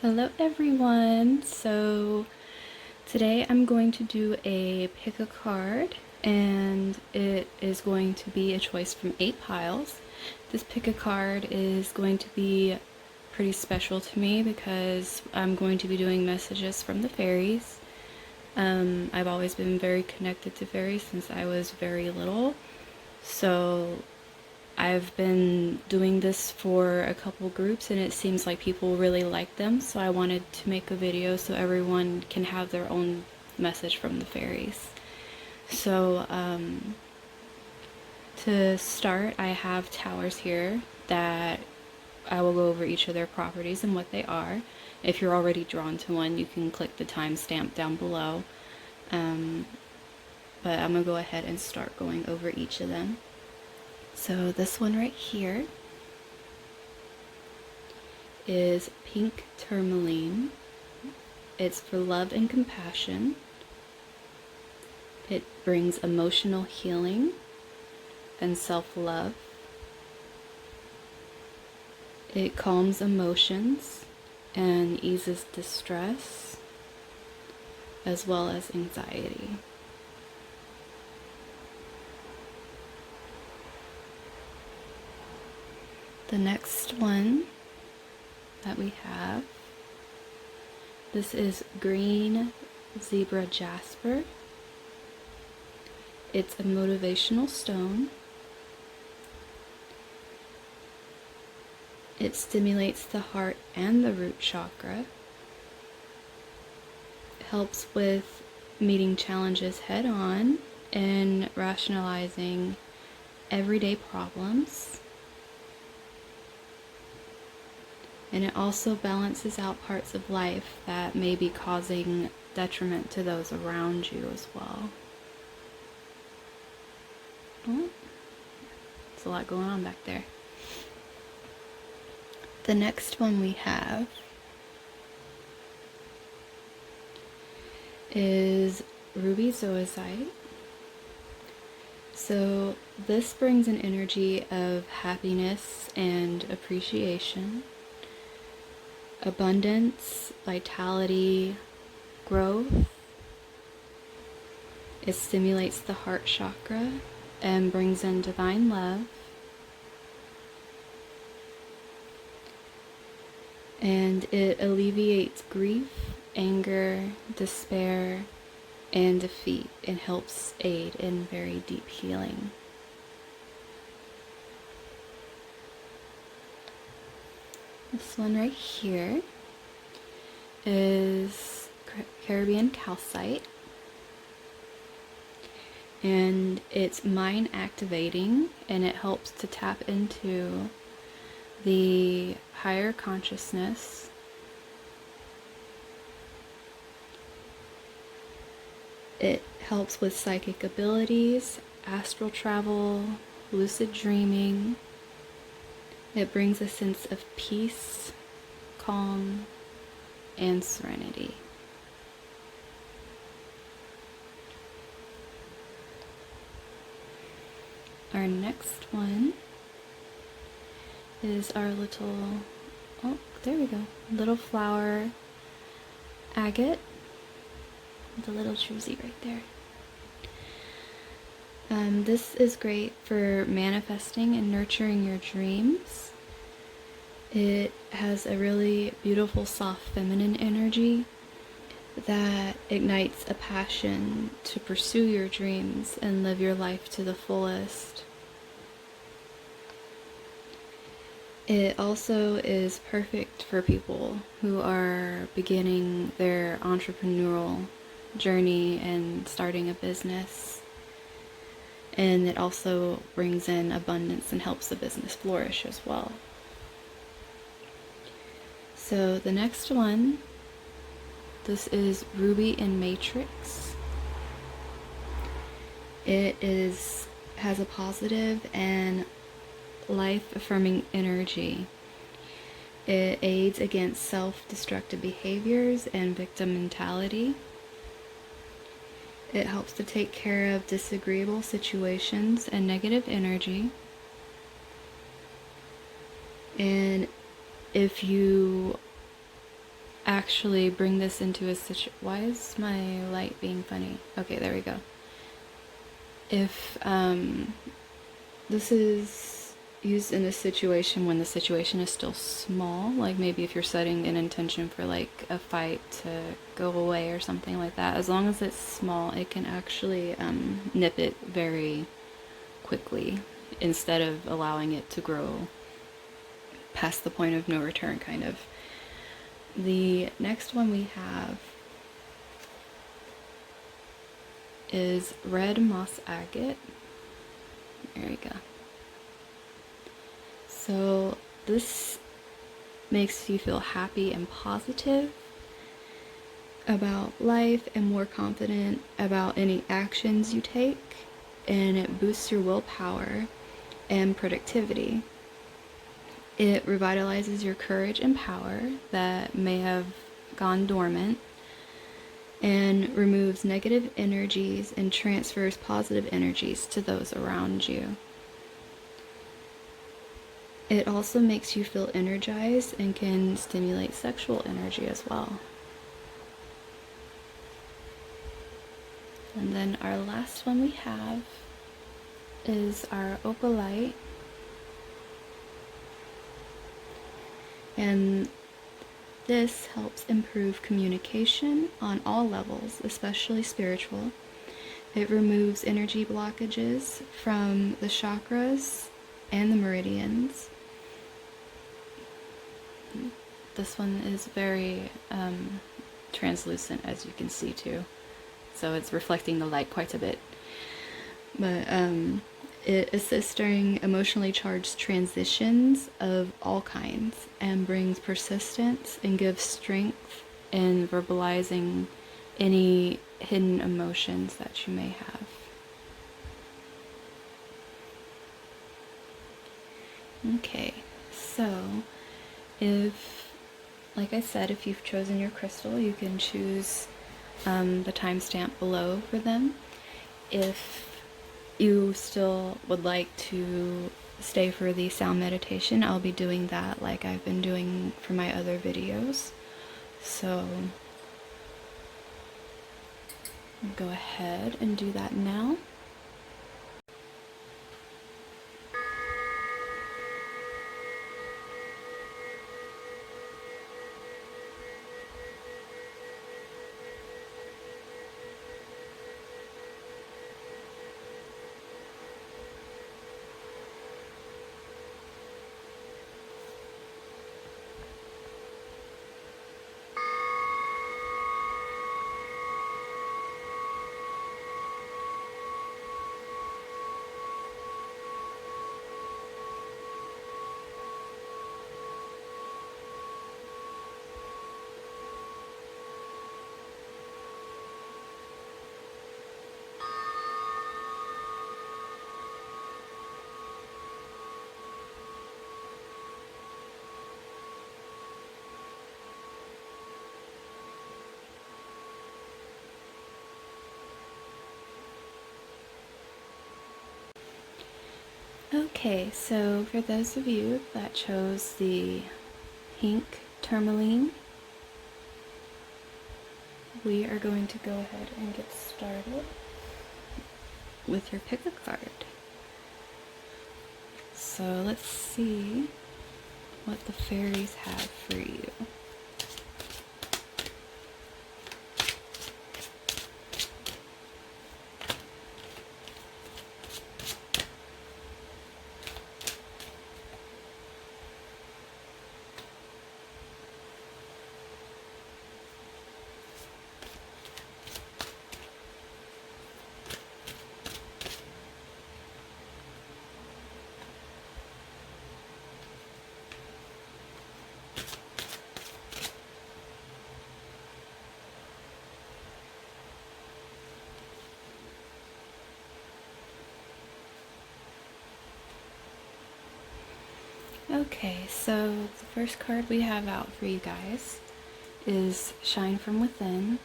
Hello everyone! So today I'm going to do a pick a card, and it is going to be a choice from 8 piles. This pick a card is going to be pretty special to me because I'm going to be doing messages from the fairies. I've always been very connected to fairies since I was very little, so I've been doing this for a couple groups and it seems like people really like them, so I wanted to make a video so everyone can have their own message from the fairies. So to start, I have towers here that I will go over each of their properties and what they are. If you're already drawn to one, you can click the timestamp down below. But I'm going to go ahead and start going over each of them. So this one right here is pink tourmaline. It's for love and compassion. It brings emotional healing and self-love. It calms emotions and eases distress as well as anxiety. The next one that we have, this is green zebra jasper. It's a motivational stone. It stimulates the heart and the root chakra. It helps with meeting challenges head on and rationalizing everyday problems. And it also balances out parts of life that may be causing detriment to those around you as well. Oh, there's a lot going on back there. The next one we have is ruby zoisite. So this brings an energy of happiness and appreciation, abundance, vitality, growth. It stimulates the heart chakra and brings in divine love. And it alleviates grief, anger, despair, and defeat, and helps aid in very deep healing. This one right here is Caribbean Calcite, and it's mind activating, and it helps to tap into the higher consciousness. It helps with psychic abilities, astral travel, lucid dreaming. It brings a sense of peace, calm, and serenity. Our next one is our little, oh, there we go, little flower agate. The little choosy right there. This is great for manifesting and nurturing your dreams. It has a really beautiful, soft, feminine energy that ignites a passion to pursue your dreams and live your life to the fullest. It also is perfect for people who are beginning their entrepreneurial journey and starting a business. And it also brings in abundance and helps the business flourish as well. So the next one, this is ruby in matrix. It has a positive and life-affirming energy. It aids against self-destructive behaviors and victim mentality. It helps to take care of disagreeable situations and negative energy. And if you actually bring this into a situation. Why is my light being funny? Okay, there we go. If this is used in a situation when the situation is still small, like maybe if you're setting an intention for like a fight to go away or something like that, as long as it's small, it can actually nip it very quickly instead of allowing it to grow past the point of no return, kind of. The next one we have is red moss agate. There we go. So this makes you feel happy and positive about life and more confident about any actions you take, and it boosts your willpower and productivity. It revitalizes your courage and power that may have gone dormant, and removes negative energies and transfers positive energies to those around you. It also makes you feel energized and can stimulate sexual energy as well. And then our last one we have is our Opalite. And this helps improve communication on all levels, especially spiritual. It removes energy blockages from the chakras and the meridians. This one is very translucent, as you can see too, so it's reflecting the light quite a bit. But it assists during emotionally charged transitions of all kinds and brings persistence and gives strength in verbalizing any hidden emotions that you may have. Okay, so like I said, if you've chosen your crystal, you can choose the timestamp below for them. If you still would like to stay for the sound meditation, I'll be doing that like I've been doing for my other videos. So I'll go ahead and do that now. Okay, so for those of you that chose the pink Tourmaline, we are going to go ahead and get started with your pick a card. So let's see what the fairies have for you. Okay, so the first card we have out for you guys is Shine from Within.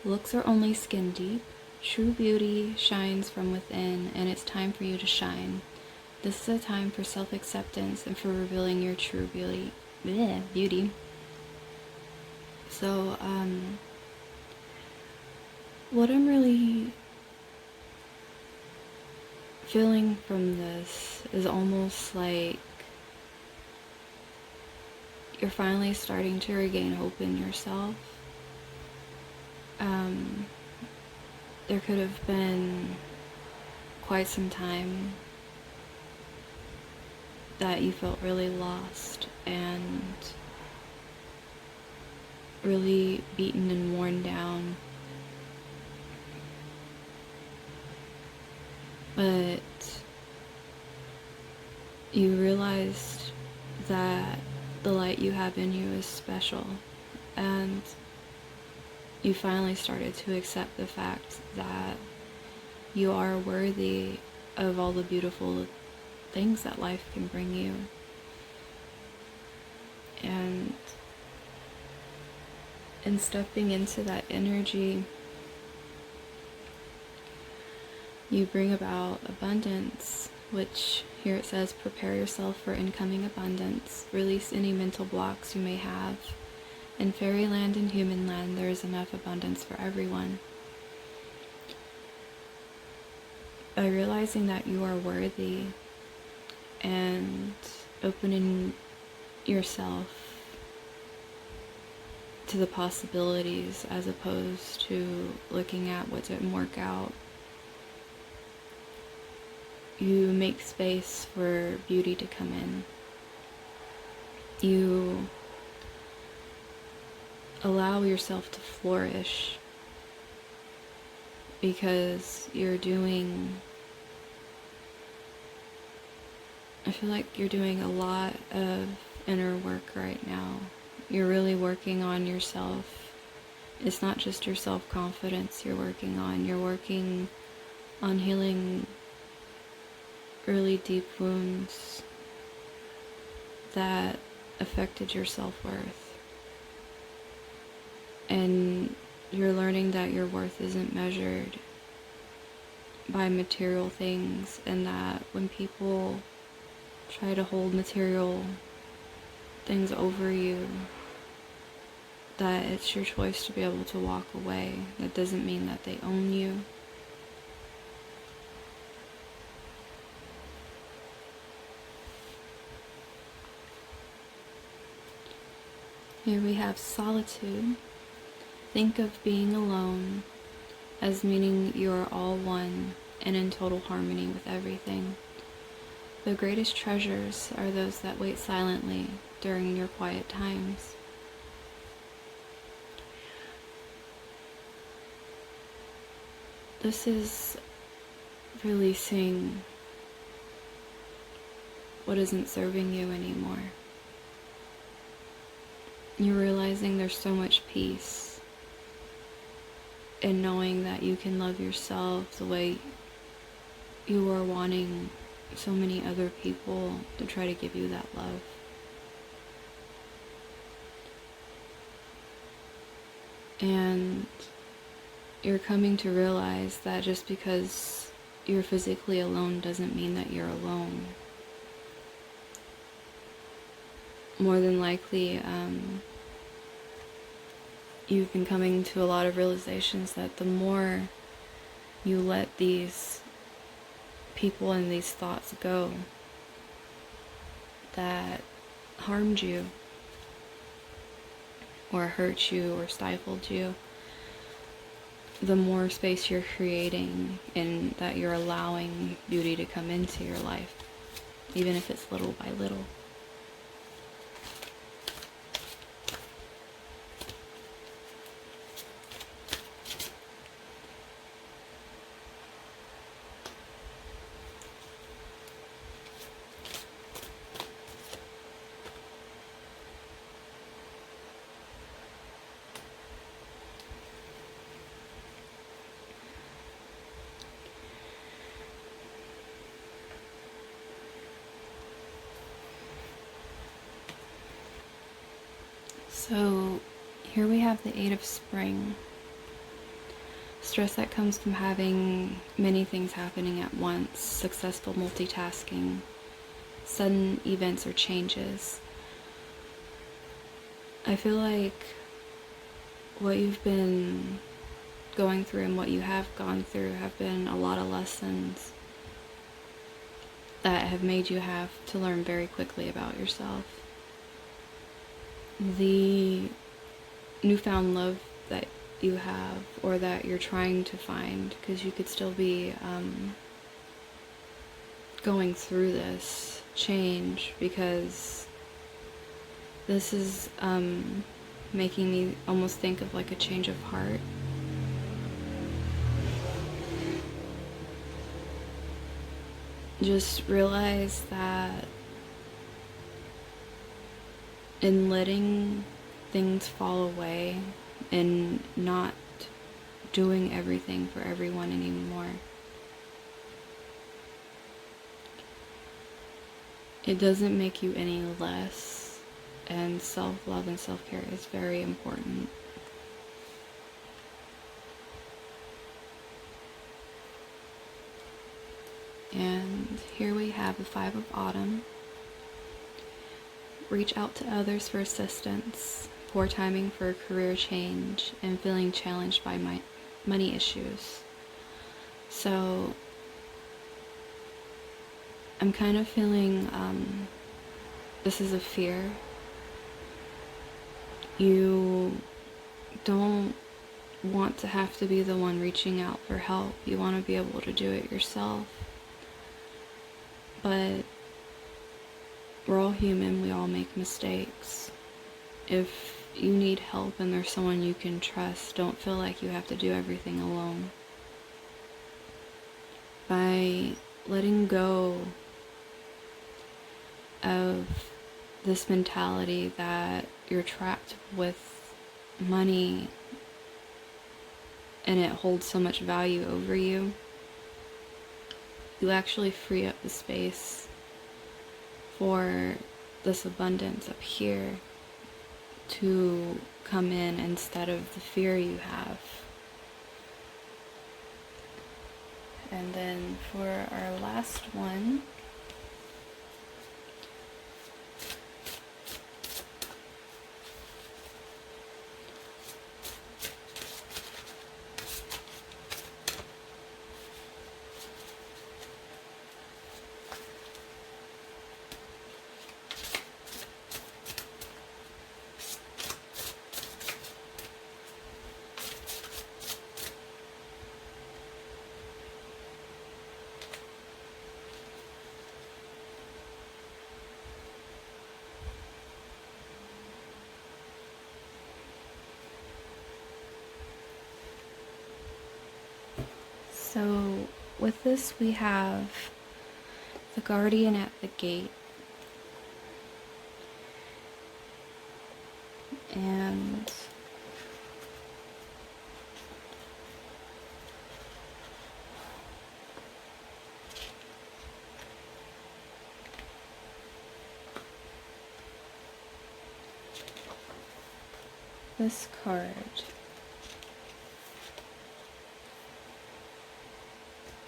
Looks are only skin deep. True beauty shines from within, and it's time for you to shine. This is a time for self-acceptance and for revealing your true beauty. So, what I'm really feeling from this is almost like you're finally starting to regain hope in yourself. There could have been quite some time that you felt really lost and really beaten and worn down. But you realized that the light you have in you is special, and you finally started to accept the fact that you are worthy of all the beautiful things that life can bring you. And in stepping into that energy, you bring about abundance, which here it says, prepare yourself for incoming abundance. Release any mental blocks you may have. In fairyland and human land, there is enough abundance for everyone. By realizing that you are worthy and opening yourself to the possibilities as opposed to looking at what didn't work out, you make space for beauty to come in. You allow yourself to flourish because I feel like you're doing a lot of inner work right now. You're really working on yourself. It's not just your self-confidence you're working on healing really deep wounds that affected your self-worth. And you're learning that your worth isn't measured by material things, and that when people try to hold material things over you, that it's your choice to be able to walk away. That doesn't mean that they own you. Here we have solitude. Think of being alone as meaning you are all one and in total harmony with everything. The greatest treasures are those that wait silently during your quiet times. This is releasing what isn't serving you anymore. You're realizing there's so much peace in knowing that you can love yourself the way you are wanting so many other people to try to give you that love. And you're coming to realize that just because you're physically alone doesn't mean that you're alone. More than likely, you've been coming to a lot of realizations that the more you let these people and these thoughts go that harmed you or hurt you or stifled you, the more space you're creating and that you're allowing beauty to come into your life, even if it's little by little. So here we have the 8 of Spring. Stress that comes from having many things happening at once, successful multitasking, sudden events or changes. I feel like what you've been going through and what you have gone through have been a lot of lessons that have made you have to learn very quickly about yourself. The newfound love that you have, or that you're trying to find, because you could still be going through this change, because this is making me almost think of like a change of heart. Just realize that in letting things fall away and not doing everything for everyone anymore, it doesn't make you any less, and self-love and self-care is very important. And here we have the Five of Autumn. Reach out to others for assistance, poor timing for a career change, and feeling challenged by money issues. So I'm kind of feeling this is a fear. You don't want to have to be the one reaching out for help. You want to be able to do it yourself. But we're all human, we all make mistakes. If you need help and there's someone you can trust, don't feel like you have to do everything alone. By letting go of this mentality that you're trapped with money and it holds so much value over you, you actually free up the space for this abundance up here to come in instead of the fear you have. And then for our last one, so with this we have the Guardian at the gate. And this card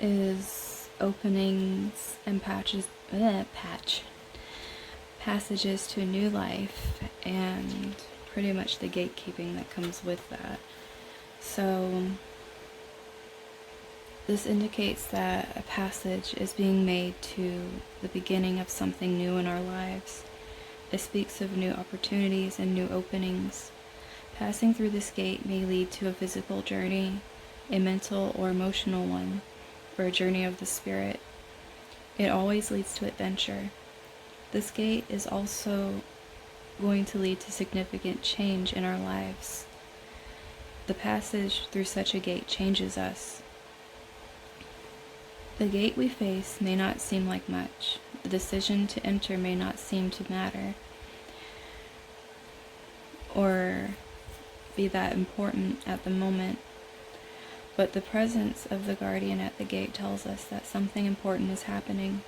is openings and passages to a new life, and pretty much the gatekeeping that comes with that. So this indicates that a passage is being made to the beginning of something new in our lives. It speaks of new opportunities and new openings. Passing through this gate may lead to a physical journey, a mental or emotional one, or a journey of the spirit. It always leads to adventure. This gate is also going to lead to significant change in our lives. The passage through such a gate changes us. The gate we face may not seem like much. The decision to enter may not seem to matter or be that important at the moment. But the presence of the Guardian at the gate tells us that something important is happening.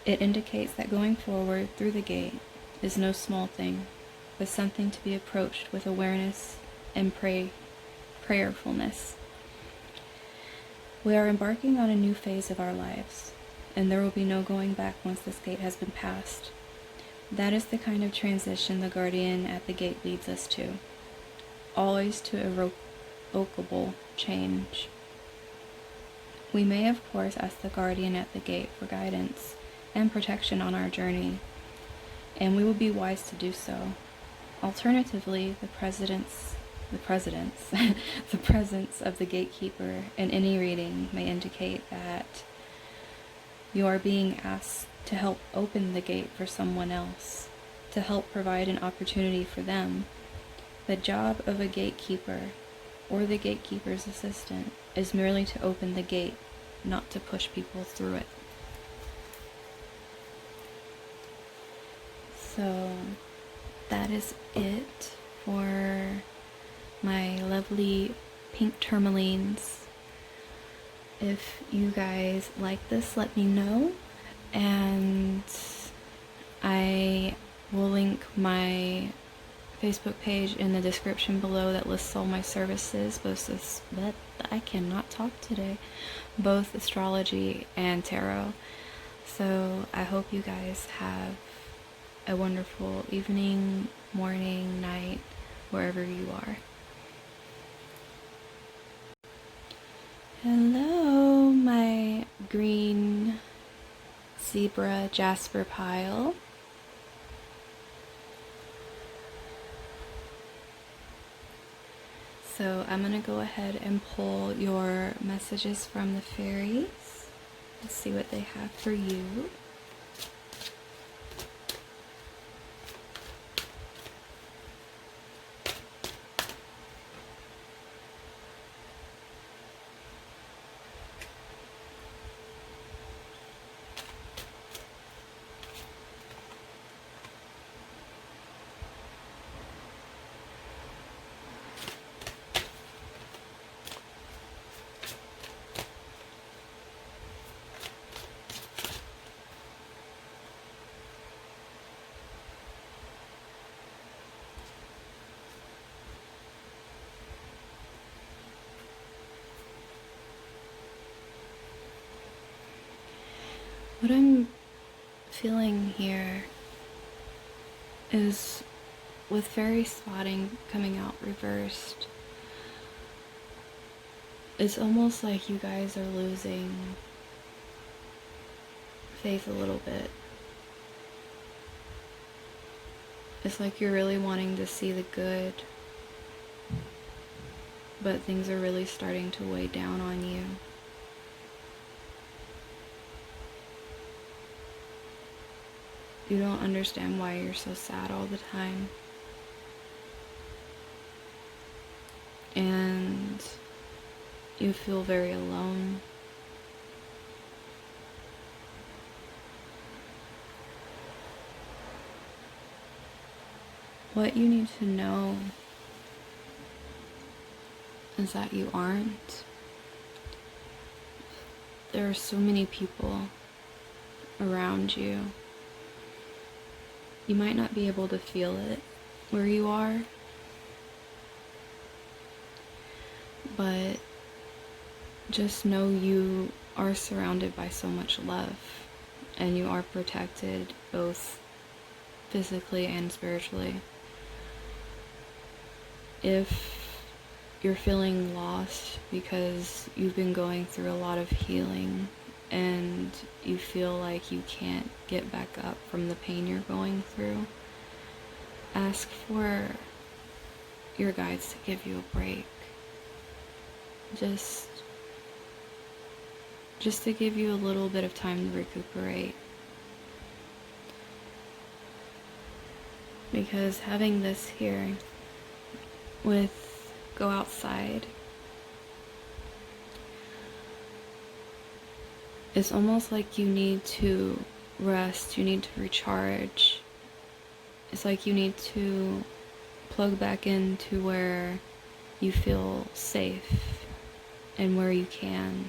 It indicates that going forward through the gate is no small thing, but something to be approached with awareness and prayerfulness. We are embarking on a new phase of our lives, and there will be no going back once this gate has been passed. That is the kind of transition the Guardian at the gate leads us to. always to irrevocable change. We may, of course, ask the guardian at the gate for guidance and protection on our journey, and we will be wise to do so. Alternatively, the presence of the gatekeeper in any reading may indicate that you are being asked to help open the gate for someone else, to help provide an opportunity for them. The job of a gatekeeper or the gatekeeper's assistant is merely to open the gate, not to push people through it. So that is it for my lovely pink tourmalines. If you guys like this, let me know, and I will link my Facebook page in the description below that lists all my services, both astrology and tarot. So I hope you guys have a wonderful evening, morning, night, wherever you are. Hello, my green zebra Jasper pile. So I'm going to go ahead and pull your messages from the fairies. Let's see what they have for you. What I'm feeling here is, with fairy spotting coming out reversed, it's almost like you guys are losing faith a little bit. It's like you're really wanting to see the good, but things are really starting to weigh down on you. You don't understand why you're so sad all the time. And you feel very alone. What you need to know is that you aren't. There are so many people around you. You might not be able to feel it where you are, but just know you are surrounded by so much love, and you are protected both physically and spiritually. If you're feeling lost because you've been going through a lot of healing and you feel like you can't get back up from the pain you're going through, ask for your guides to give you a break. Just to give you a little bit of time to recuperate. Because having this here with go outside, it's almost like you need to rest, you need to recharge. It's like you need to plug back into where you feel safe and where you can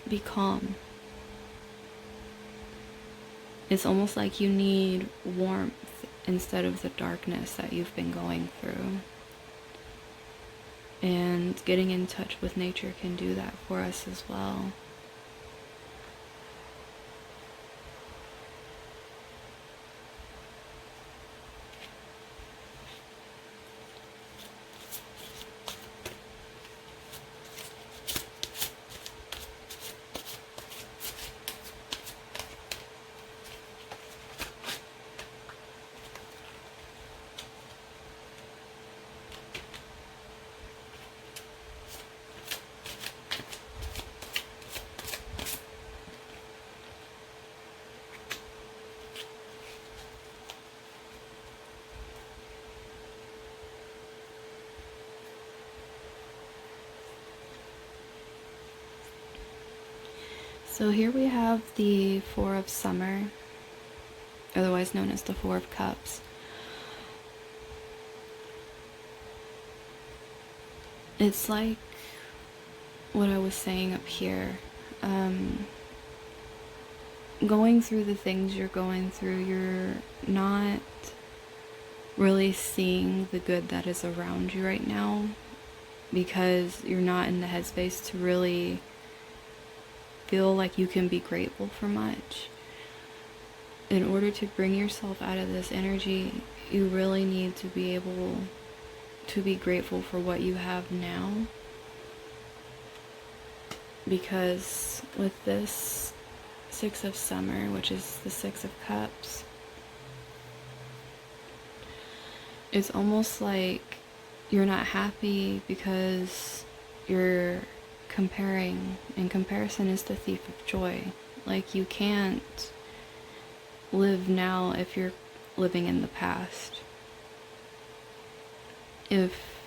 be calm. It's almost like you need warmth instead of the darkness that you've been going through. And getting in touch with nature can do that for us as well. So here we have the Four of Summer, otherwise known as the Four of Cups. It's like what I was saying up here. Going through the things you're going through, you're not really seeing the good that is around you right now because you're not in the headspace to really feel like you can be grateful for much. In order to bring yourself out of this energy, you really need to be able to be grateful for what you have now. Because with this Six of Summer, which is the Six of Cups, it's almost like you're not happy because you're comparing, and comparison is the thief of joy. Like, you can't live now if you're living in the past. If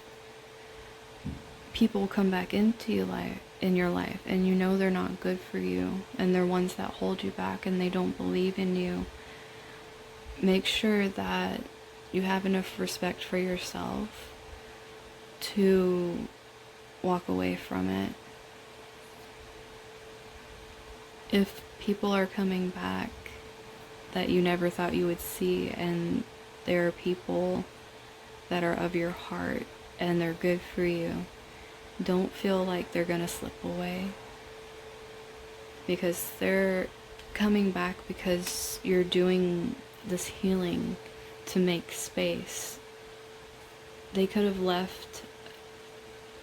people come back into your life and you know they're not good for you and they're ones that hold you back and they don't believe in you, make sure that you have enough respect for yourself to walk away from it. If people are coming back that you never thought you would see, and there are people that are of your heart and they're good for you, don't feel like they're gonna slip away, because they're coming back because you're doing this healing to make space. They could have left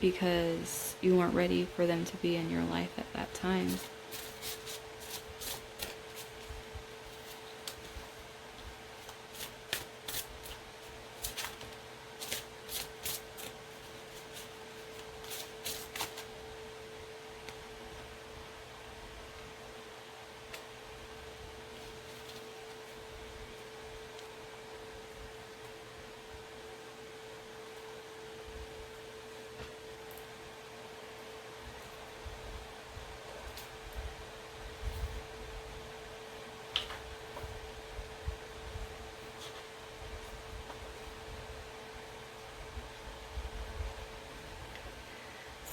because you weren't ready for them to be in your life at that time.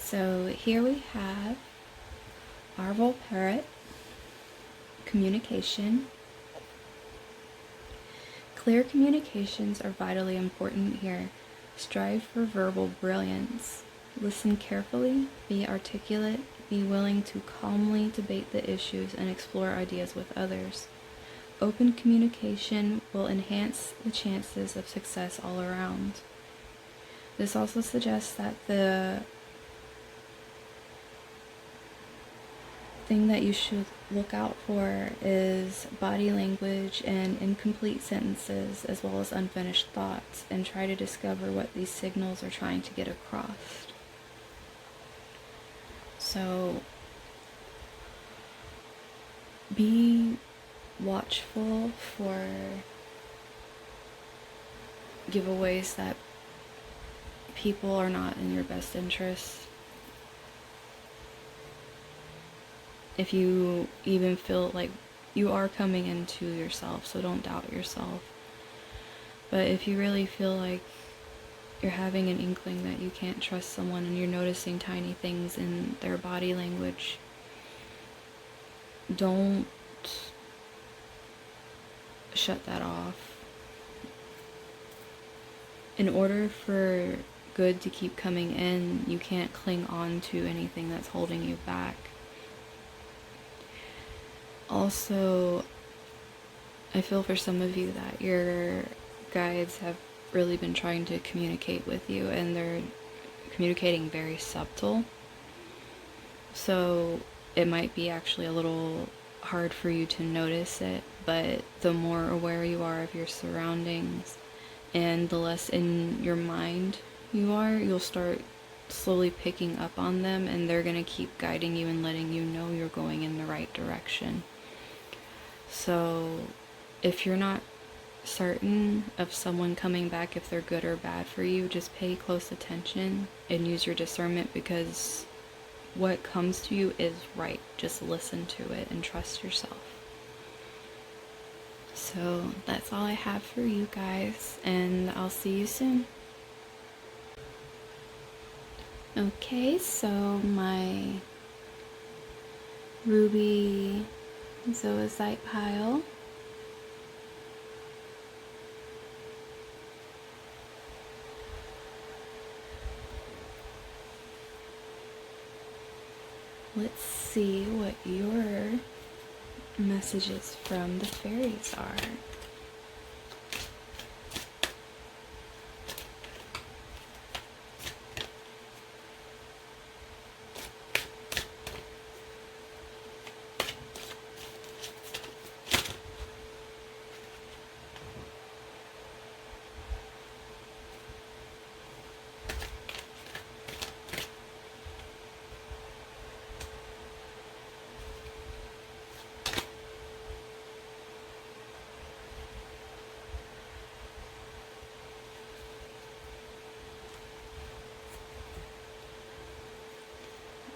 So here we have our Parrot, communication. Clear communications are vitally important here. Strive for verbal brilliance. Listen carefully, be articulate, be willing to calmly debate the issues and explore ideas with others. Open communication will enhance the chances of success all around. This also suggests that the thing that you should look out for is body language and incomplete sentences, as well as unfinished thoughts, and try to discover what these signals are trying to get across. So be watchful for giveaways that people are not in your best interest. If you even feel like you are coming into yourself, so don't doubt yourself. But if you really feel like you're having an inkling that you can't trust someone and you're noticing tiny things in their body language, don't shut that off. In order for good to keep coming in, you can't cling on to anything that's holding you back. Also, I feel for some of you that your guides have really been trying to communicate with you, and they're communicating very subtle. So it might be actually a little hard for you to notice it, but the more aware you are of your surroundings and the less in your mind you are, you'll start slowly picking up on them, and they're going to keep guiding you and letting you know you're going in the right direction. So if you're not certain of someone coming back, if they're good or bad for you, just pay close attention and use your discernment, because what comes to you is right. Just listen to it and trust yourself. So that's all I have for you guys, and I'll see you soon. Okay, so my ruby zoisite pile. Let's see what your messages from the fairies are.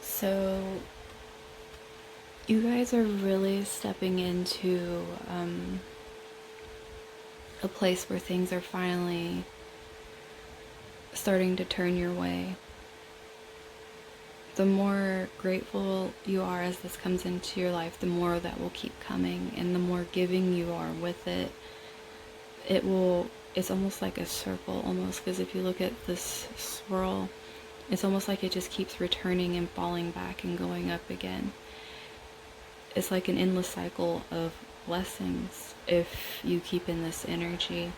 So you guys are really stepping into a place where things are finally starting to turn your way. The more grateful you are as this comes into your life, the more that will keep coming, and the more giving you are with it, it's almost like a circle almost, because if you look at this swirl, it's almost like it just keeps returning and falling back and going up again. It's like an endless cycle of blessings if you keep in this energy.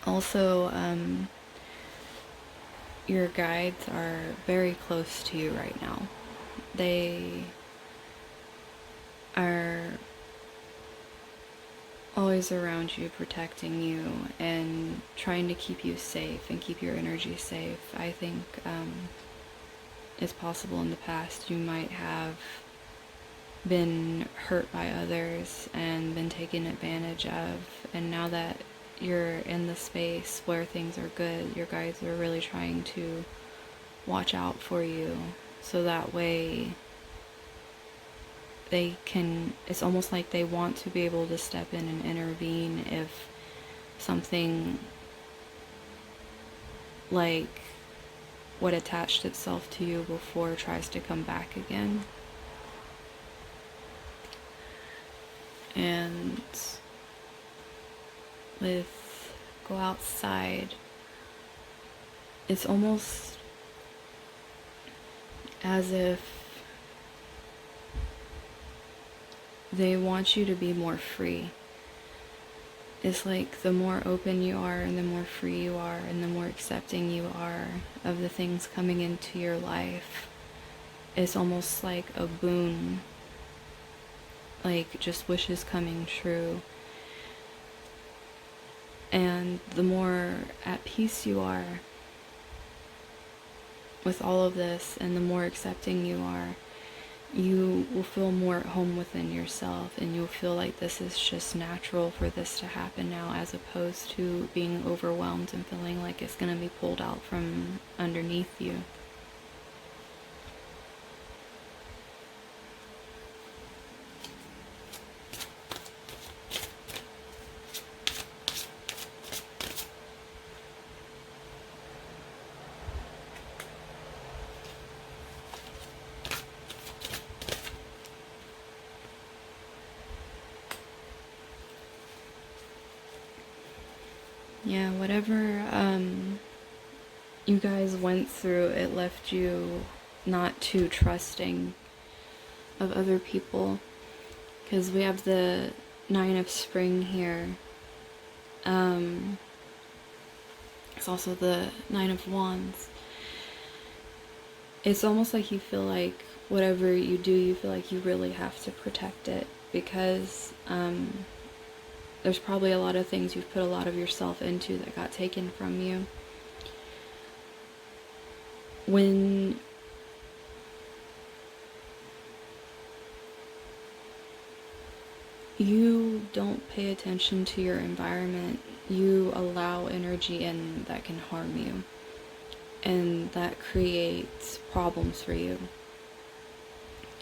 Also, your guides are very close to you right now. They are always around you, protecting you and trying to keep you safe and keep your energy safe. I think it's possible in the past you might have been hurt by others and been taken advantage of, and now that you're in the space where things are good, your guides are really trying to watch out for you, so that way they can, it's almost like they want to be able to step in and intervene if something like what attached itself to you before tries to come back again. And with go outside, it's almost as if they want you to be more free. It's like the more open you are and the more free you are and the more accepting you are of the things coming into your life, it's almost like a boon, like just wishes coming true. And the more at peace you are with all of this and the more accepting you are, you will feel more at home within yourself, and you'll feel like this is just natural for this to happen now, as opposed to being overwhelmed and feeling like it's going to be pulled out from underneath you. Yeah, whatever you guys went through, it left you not too trusting of other people, because we have the Nine of Spring here. It's also the Nine of Wands. It's almost like you feel like whatever you do, you feel like you really have to protect it, because there's probably a lot of things you've put a lot of yourself into that got taken from you. When you don't pay attention to your environment, you allow energy in that can harm you. and that creates problems for you.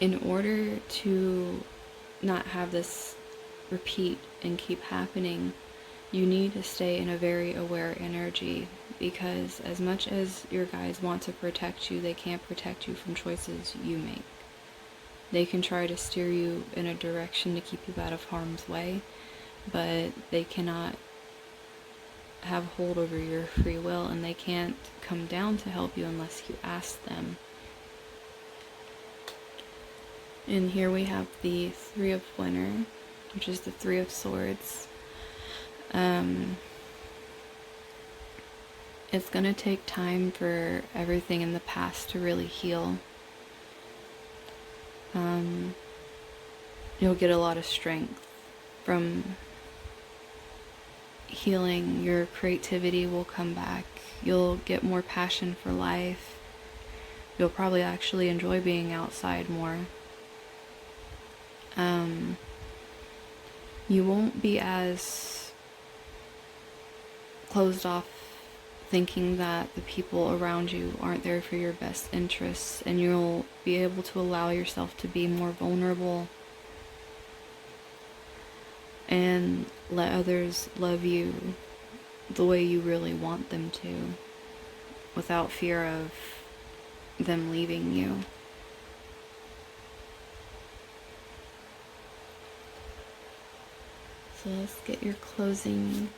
In order to not have this repeat and keep happening, you need to stay in a very aware energy, because as much as your guides want to protect you, they can't protect you from choices you make. They can try to steer you in a direction to keep you out of harm's way, but they cannot have hold over your free will, and they can't come down to help you unless you ask them. And here we have the Three of Winter, which is the Three of Swords. It's going to take time for everything in the past to really heal. You'll get a lot of strength from healing. Your creativity will come back. You'll get more passion for life. You'll probably actually enjoy being outside more. You won't be as closed off, thinking that the people around you aren't there for your best interests, and you'll be able to allow yourself to be more vulnerable and let others love you the way you really want them to, without fear of them leaving you. So let's get your closing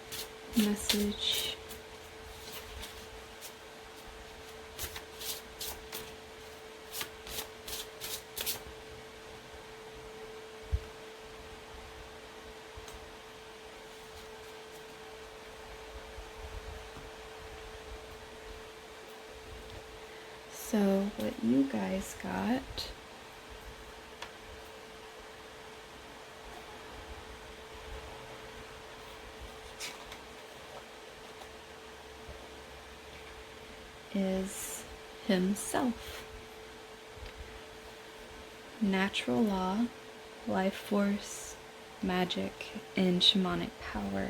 message. So what you guys got is himself. Natural law, life force, magic, and shamanic power.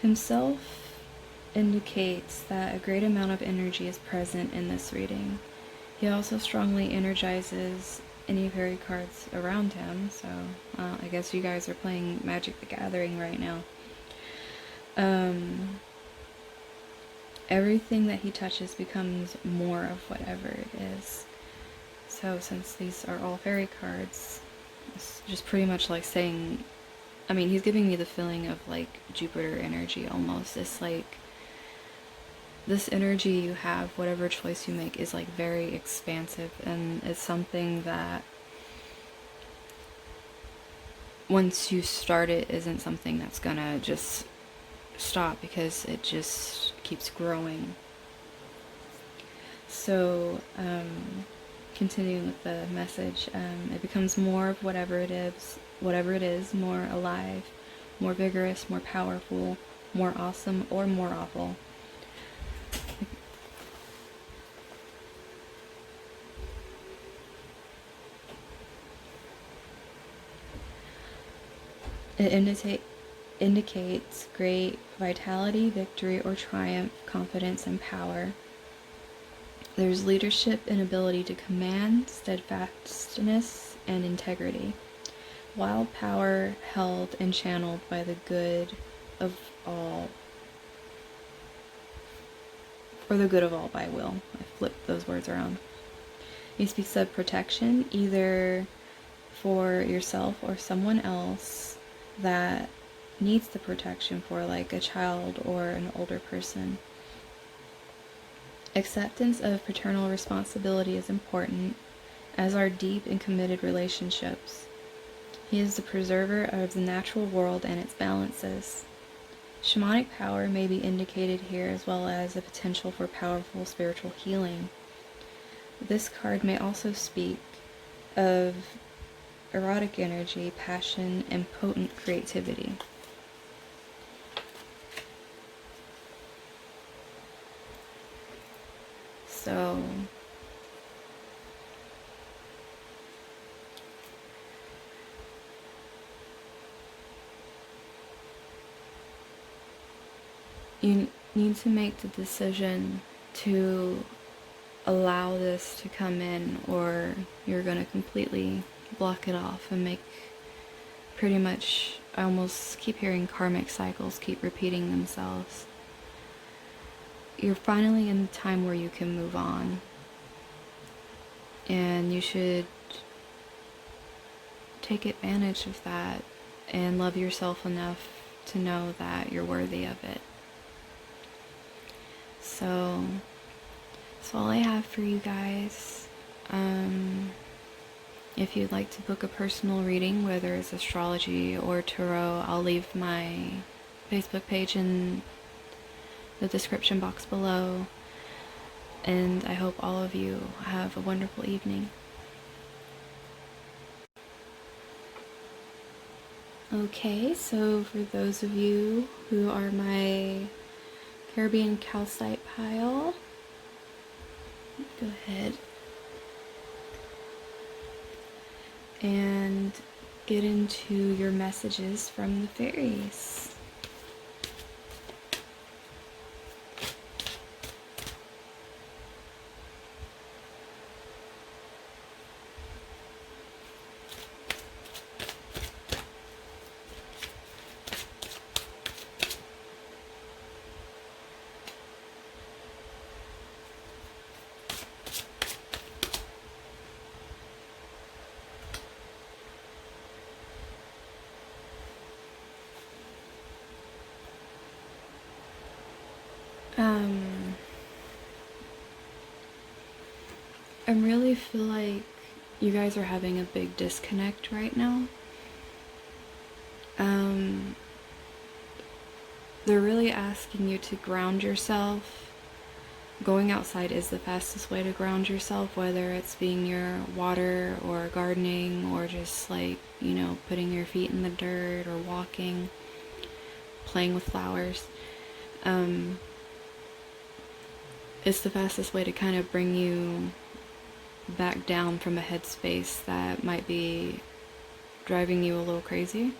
Himself indicates that a great amount of energy is present in this reading. He also strongly energizes any fairy cards around him, so I guess you guys are playing Magic the Gathering right now. Everything that he touches becomes more of whatever it is. So since these are all fairy cards, it's just pretty much like saying, I mean, he's giving me the feeling of like Jupiter energy almost. It's like this energy you have, whatever choice you make, is like very expansive, and it's something that once you start it isn't something that's gonna just stop, because it just keeps growing. So continuing with the message, it becomes more of whatever it is, more alive, more vigorous, more powerful, more awesome, or more awful. It indicates great vitality, victory, or triumph, confidence, and power. There's leadership and ability to command, steadfastness, and integrity. Wild power held and channeled by the good of all, for the good of all by will. I flipped those words around. He speaks of protection, either for yourself or someone else that needs the protection, for like a child or an older person. Acceptance of paternal responsibility is important, as are deep and committed relationships. He is the preserver of the natural world and its balances. Shamanic power may be indicated here, as well as a potential for powerful spiritual healing. This card may also speak of erotic energy, passion, and potent creativity. So You need to make the decision to allow this to come in, or you're going to completely block it off and make pretty much, I almost keep hearing karmic cycles keep repeating themselves. You're finally in the time where you can move on, and you should take advantage of that and love yourself enough to know that you're worthy of it. So that's all I have for you guys. If you'd like to book a personal reading, whether it's astrology or tarot, I'll leave my Facebook page in the description box below. And I hope all of you have a wonderful evening. Okay, so for those of you who are my Caribbean Calcite pile, go ahead and get into your messages from the fairies. I really feel like you guys are having a big disconnect right now. They're really asking you to ground yourself. Going outside is the fastest way to ground yourself, whether it's being near water or gardening or just like, you know, putting your feet in the dirt or walking, playing with flowers. It's the fastest way to kind of bring you back down from a headspace that might be driving you a little crazy.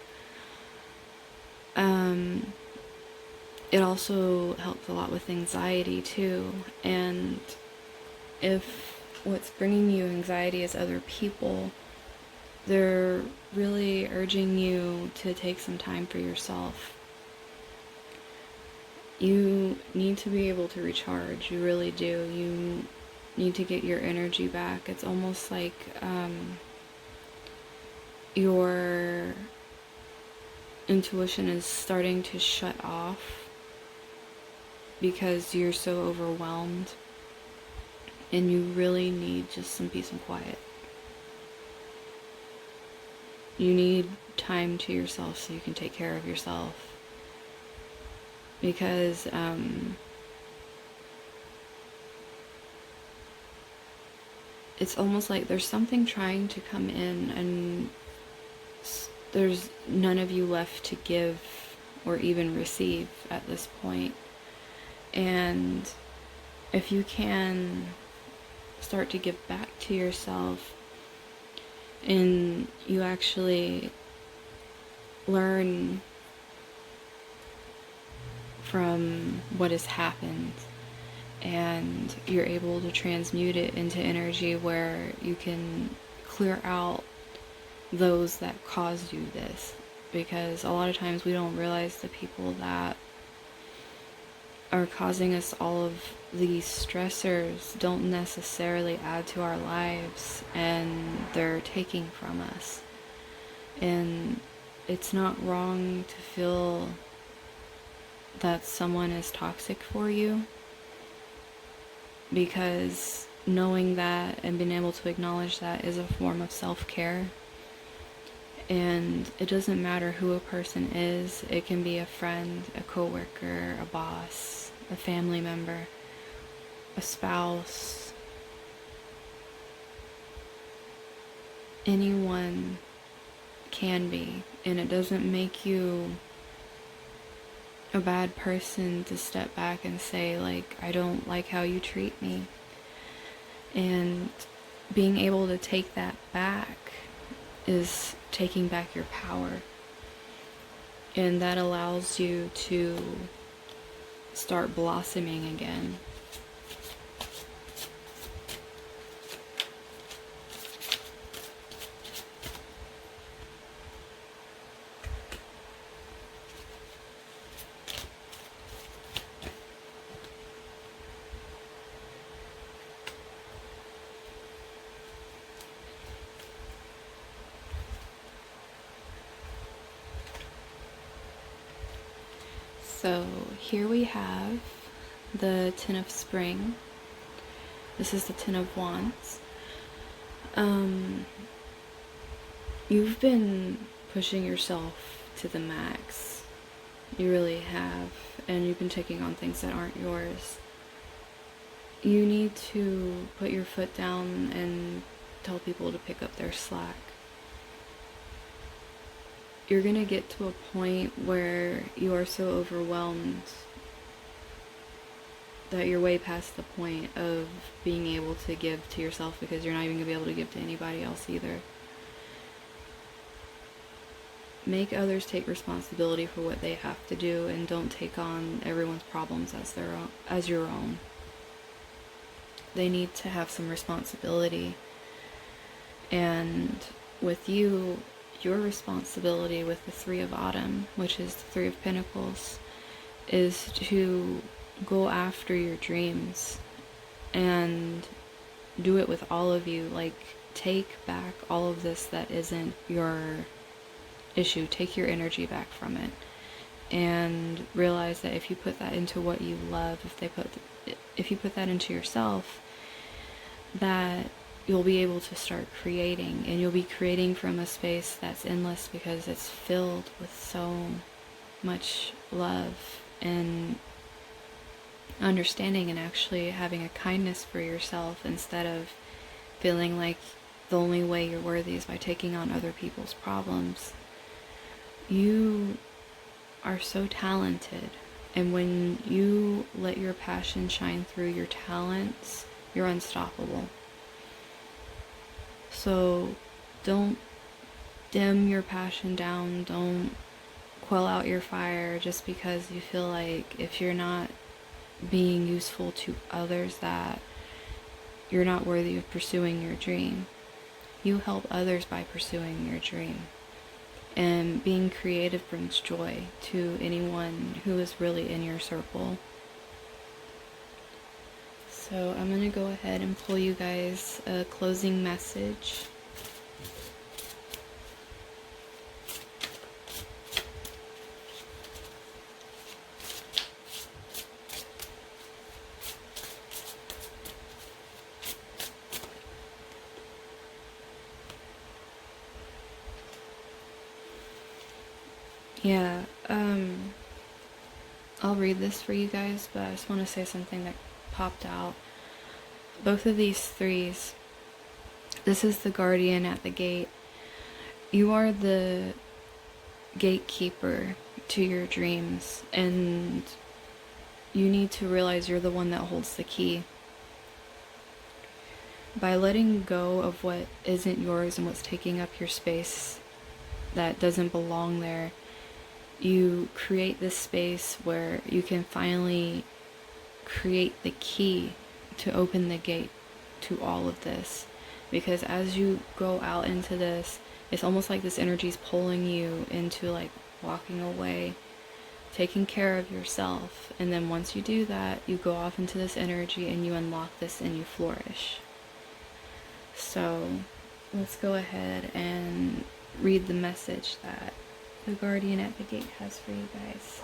It also helps a lot with anxiety too, and if what's bringing you anxiety is other people, they're really urging you to take some time for yourself. You need to be able to recharge, you really do. You need to get your energy back. It's almost like your intuition is starting to shut off because you're so overwhelmed, and you really need just some peace and quiet. You need time to yourself so you can take care of yourself, because it's almost like there's something trying to come in, and there's none of you left to give or even receive at this point. And if you can start to give back to yourself, and you actually learn from what has happened, and you're able to transmute it into energy where you can clear out those that caused you this. Because a lot of times we don't realize the people that are causing us all of these stressors don't necessarily add to our lives, and they're taking from us. And it's not wrong to feel that someone is toxic for you, because knowing that and being able to acknowledge that is a form of self-care. And it doesn't matter who a person is. It can be a friend, a coworker, a boss, a family member, a spouse. Anyone can be, and it doesn't make you a bad person to step back and say, like, I don't like how you treat me. And being able to take that back is taking back your power, and that allows you to start blossoming again. So here we have the Ten of Spring. This is the Ten of Wands. You've been pushing yourself to the max. You really have. And you've been taking on things that aren't yours. You need to put your foot down and tell people to pick up their slack. You're gonna get to a point where you are so overwhelmed that you're way past the point of being able to give to yourself, because you're not even gonna be able to give to anybody else either. Make others take responsibility for what they have to do, and don't take on everyone's problems as your own. They need to have some responsibility. And with you, your responsibility with the Three of Autumn, which is the Three of Pentacles, is to go after your dreams and do it with all of you. Like, take back all of this that isn't your issue. Take your energy back from it, and realize that if you put that into what you love, if you put that into yourself, that you'll be able to start creating, and you'll be creating from a space that's endless, because it's filled with so much love and understanding, and actually having a kindness for yourself, instead of feeling like the only way you're worthy is by taking on other people's problems. You are so talented, and when you let your passion shine through your talents, you're unstoppable. So don't dim your passion down. Don't quell out your fire just because you feel like if you're not being useful to others, that you're not worthy of pursuing your dream. You help others by pursuing your dream. And being creative brings joy to anyone who is really in your circle. So I'm going to go ahead and pull you guys a closing message. Yeah, I'll read this for you guys, but I just want to say something that popped out. Both of these threes, this is the guardian at the gate. You are the gatekeeper to your dreams, and you need to realize you're the one that holds the key. By letting go of what isn't yours and what's taking up your space that doesn't belong there, you create this space where you can finally create the key to open the gate to all of this. Because as you go out into this, it's almost like this energy is pulling you into like walking away, taking care of yourself. And then once you do that, you go off into this energy and you unlock this and you flourish. So let's go ahead and read the message that the guardian at the gate has for you guys.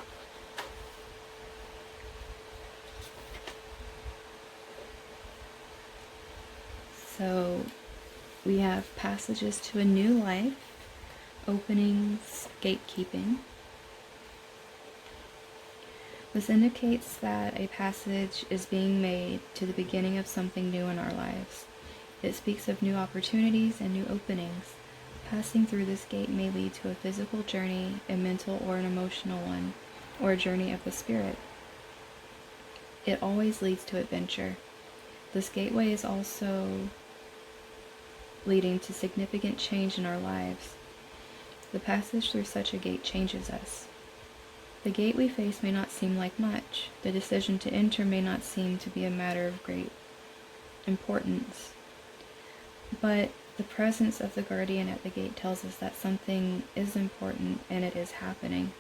So we have passages to a new life, openings, gatekeeping. This indicates that a passage is being made to the beginning of something new in our lives. It speaks of new opportunities and new openings. Passing through this gate may lead to a physical journey, a mental or an emotional one, or a journey of the spirit. It always leads to adventure. This gateway is also leading to significant change in our lives. The passage through such a gate changes us. The gate we face may not seem like much. The decision to enter may not seem to be a matter of great importance. But the presence of the guardian at the gate tells us that something is important and it is happening.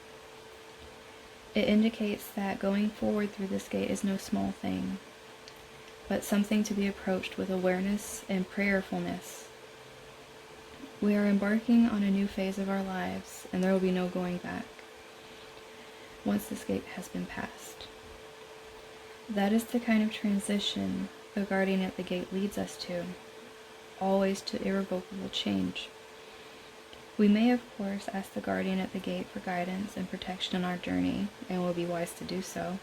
It indicates that going forward through this gate is no small thing, but something to be approached with awareness and prayerfulness. We are embarking on a new phase of our lives, and there will be no going back once this gate has been passed. That is the kind of transition the guardian at the gate leads us to, always to irrevocable change. We may, of course, ask the guardian at the gate for guidance and protection on our journey, and will be wise to do so.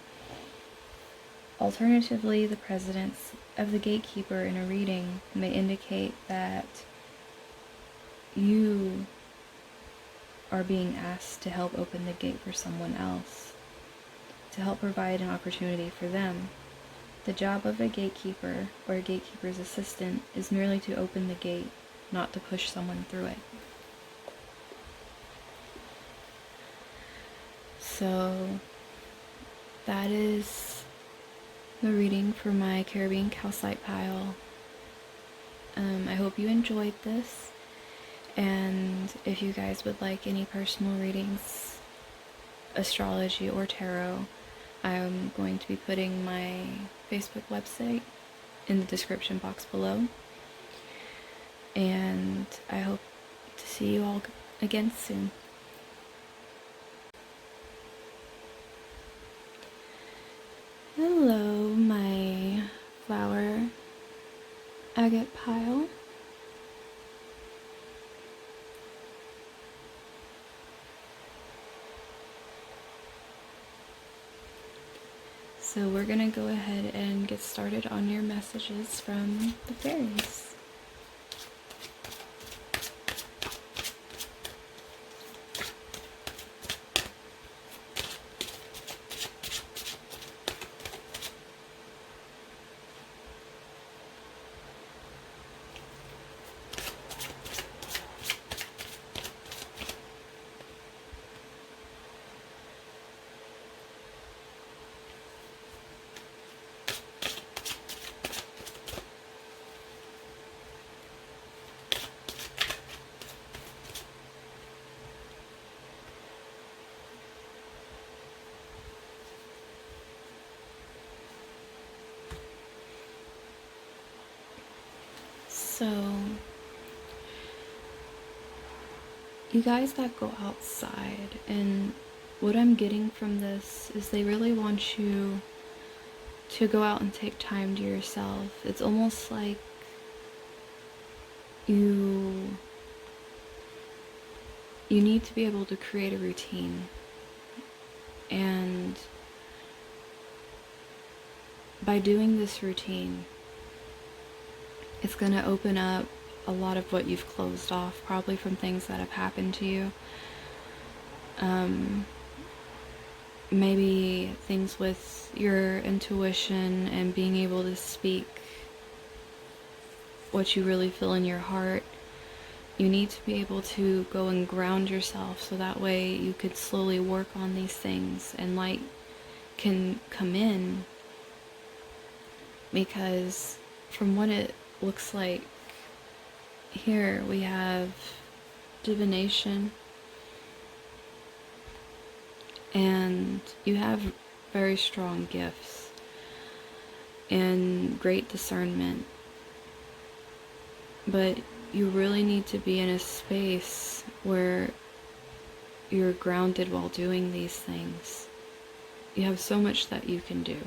Alternatively, the presence of the gatekeeper in a reading may indicate that you are being asked to help open the gate for someone else, to help provide an opportunity for them. The job of a gatekeeper or a gatekeeper's assistant is merely to open the gate, not to push someone through it. So that is the reading for my Caribbean Calcite pile. I hope you enjoyed this, and if you guys would like any personal readings, astrology or tarot, I'm going to be putting my Facebook website in the description box below, and I hope to see you all again soon. Hello, my flower agate pile. So we're gonna go ahead and get started on your messages from the fairies. So, you guys that go outside, and what I'm getting from this is they really want you to go out and take time to yourself. It's almost like you need to be able to create a routine, and by doing this routine, it's going to open up a lot of what you've closed off, probably from things that have happened to you. Maybe things with your intuition and being able to speak what you really feel in your heart. You need to be able to go and ground yourself, so that way you could slowly work on these things and light can come in. Because from what it looks like here, we have divination, and you have very strong gifts and great discernment, but you really need to be in a space where you're grounded while doing these things. You have so much that you can do,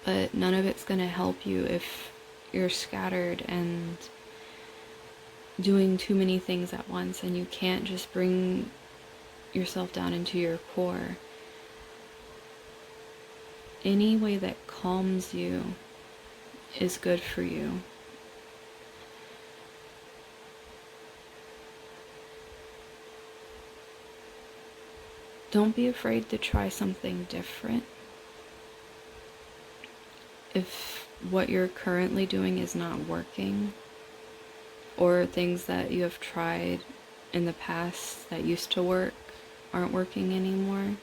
but none of it's going to help you if you're scattered and doing too many things at once, and you can't just bring yourself down into your core. Any way that calms you is good for you. Don't be afraid to try something different. If what you're currently doing is not working, or things that you have tried in the past that used to work aren't working anymore.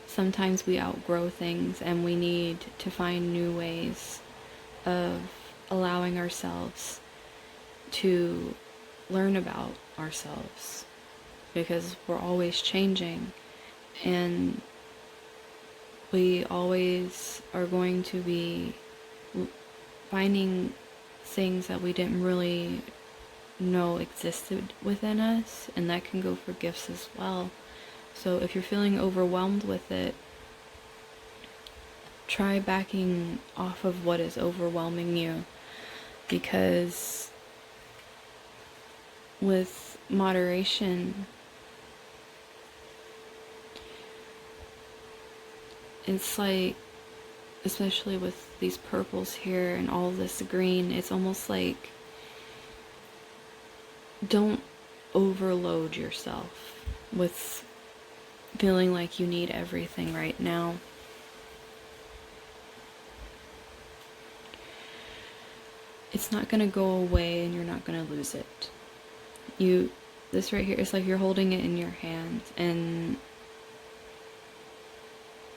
Sometimes we outgrow things and we need to find new ways of allowing ourselves to learn about ourselves, because we're always changing and we always are going to be finding things that we didn't really know existed within us, and that can go for gifts as well. So if you're feeling overwhelmed with it, try backing off of what is overwhelming you, because with moderation, it's like, especially with these purples here and all this green, it's almost like, don't overload yourself with feeling like you need everything right now. It's not going to go away and you're not going to lose it. This right here, it's like you're holding it in your hand, and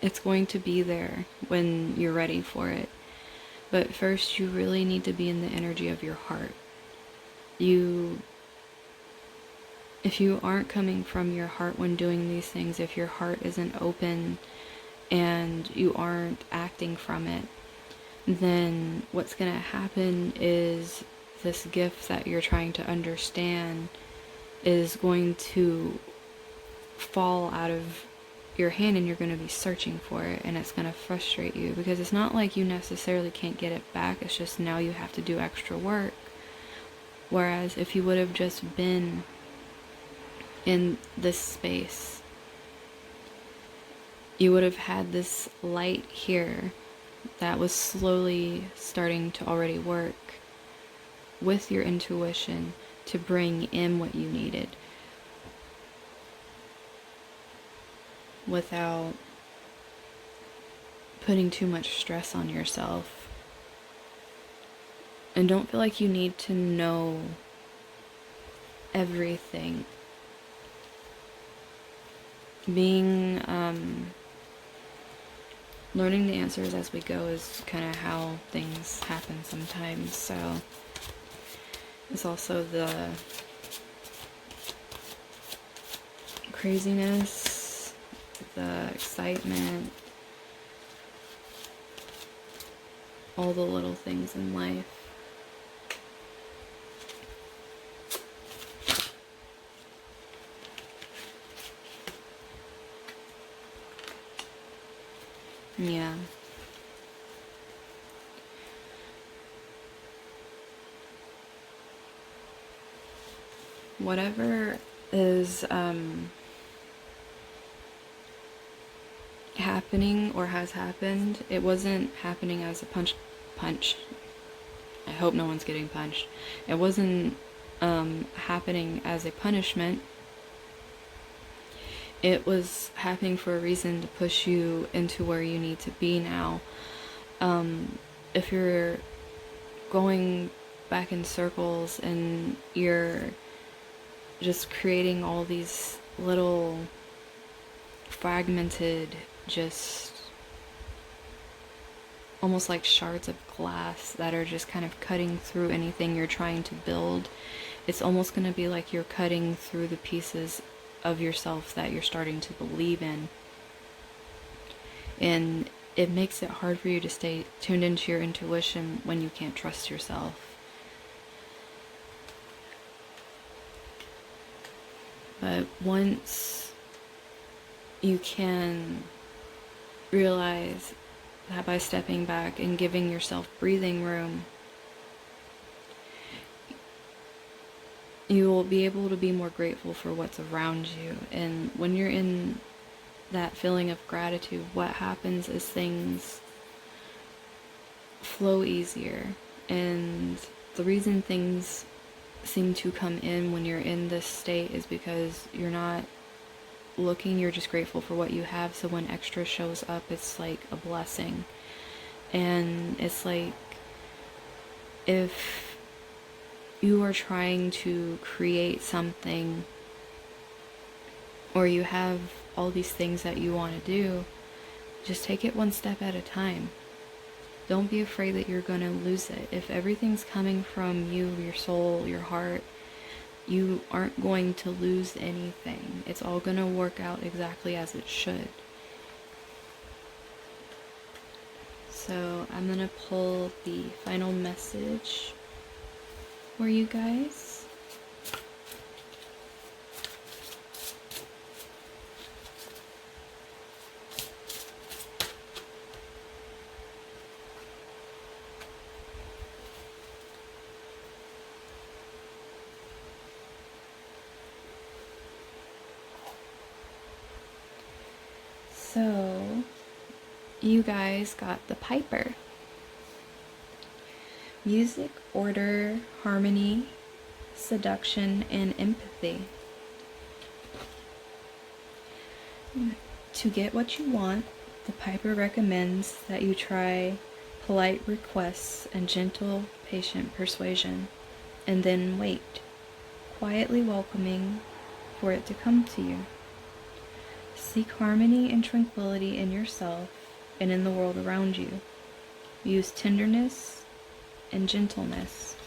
it's going to be there when you're ready for it. But first, you really need to be in the energy of your heart. If you aren't coming from your heart when doing these things, if your heart isn't open and you aren't acting from it, then what's going to happen is this gift that you're trying to understand is going to fall out of your hand, and you're going to be searching for it, and it's going to frustrate you, because it's not like you necessarily can't get it back, it's just now you have to do extra work. Whereas if you would have just been in this space, you would have had this light here that was slowly starting to already work with your intuition to bring in what you needed, without putting too much stress on yourself. And don't feel like you need to know everything. Learning the answers as we go is kind of how things happen sometimes. So it's also the craziness, the excitement, all the little things in life. Yeah. Whatever is happening or has happened, it wasn't happening as a punch. I hope no one's getting punched. It wasn't happening as a punishment. It was happening for a reason, to push you into where you need to be now. If you're going back in circles and you're just creating all these little fragmented, just almost like shards of glass that are just kind of cutting through anything you're trying to build, it's almost going to be like you're cutting through the pieces of yourself that you're starting to believe in. And it makes it hard for you to stay tuned into your intuition when you can't trust yourself. But once you can realize that by stepping back and giving yourself breathing room, you will be able to be more grateful for what's around you. And when you're in that feeling of gratitude, what happens is things flow easier. And the reason things seem to come in when you're in this state is because you're not looking, you're just grateful for what you have. So when extra shows up, it's like a blessing. And it's like, if you are trying to create something, or or you have all these things that you want to do, just take it one step at a time. Don't be afraid that you're going to lose it. If everything's coming from you, your soul, your heart, you aren't going to lose anything. It's all going to work out exactly as it should. So I'm going to pull the final message for you guys. So, you guys got the Piper. Music, order, harmony, seduction, and empathy. To get what you want, the Piper recommends that you try polite requests and gentle, patient persuasion, and then wait, quietly welcoming for it to come to you. Seek harmony and tranquility in yourself and in the world around you. Use tenderness and gentleness.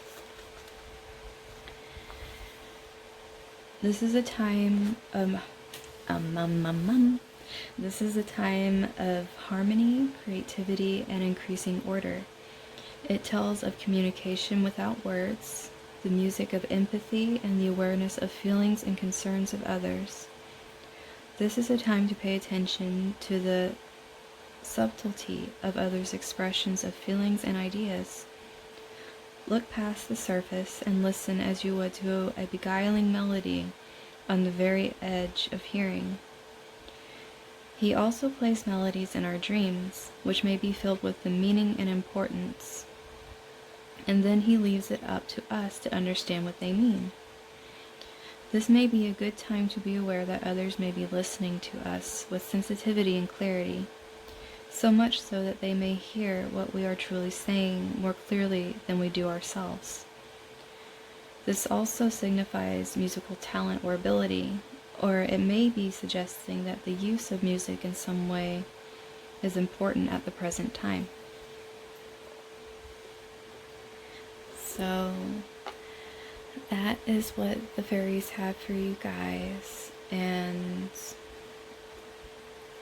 This is a time of This is a time of harmony, creativity, and increasing order. It tells of communication without words, the music of empathy, and the awareness of feelings and concerns of others. This is a time to pay attention to the subtlety of others' expressions of feelings and ideas. Look past the surface and listen as you would to a beguiling melody on the very edge of hearing. He also plays melodies in our dreams, which may be filled with the meaning and importance, and then he leaves it up to us to understand what they mean. This may be a good time to be aware that others may be listening to us with sensitivity and clarity, so much so that they may hear what we are truly saying more clearly than we do ourselves. This also signifies musical talent or ability, or it may be suggesting that the use of music in some way is important at the present time. So that is what the fairies have for you guys, and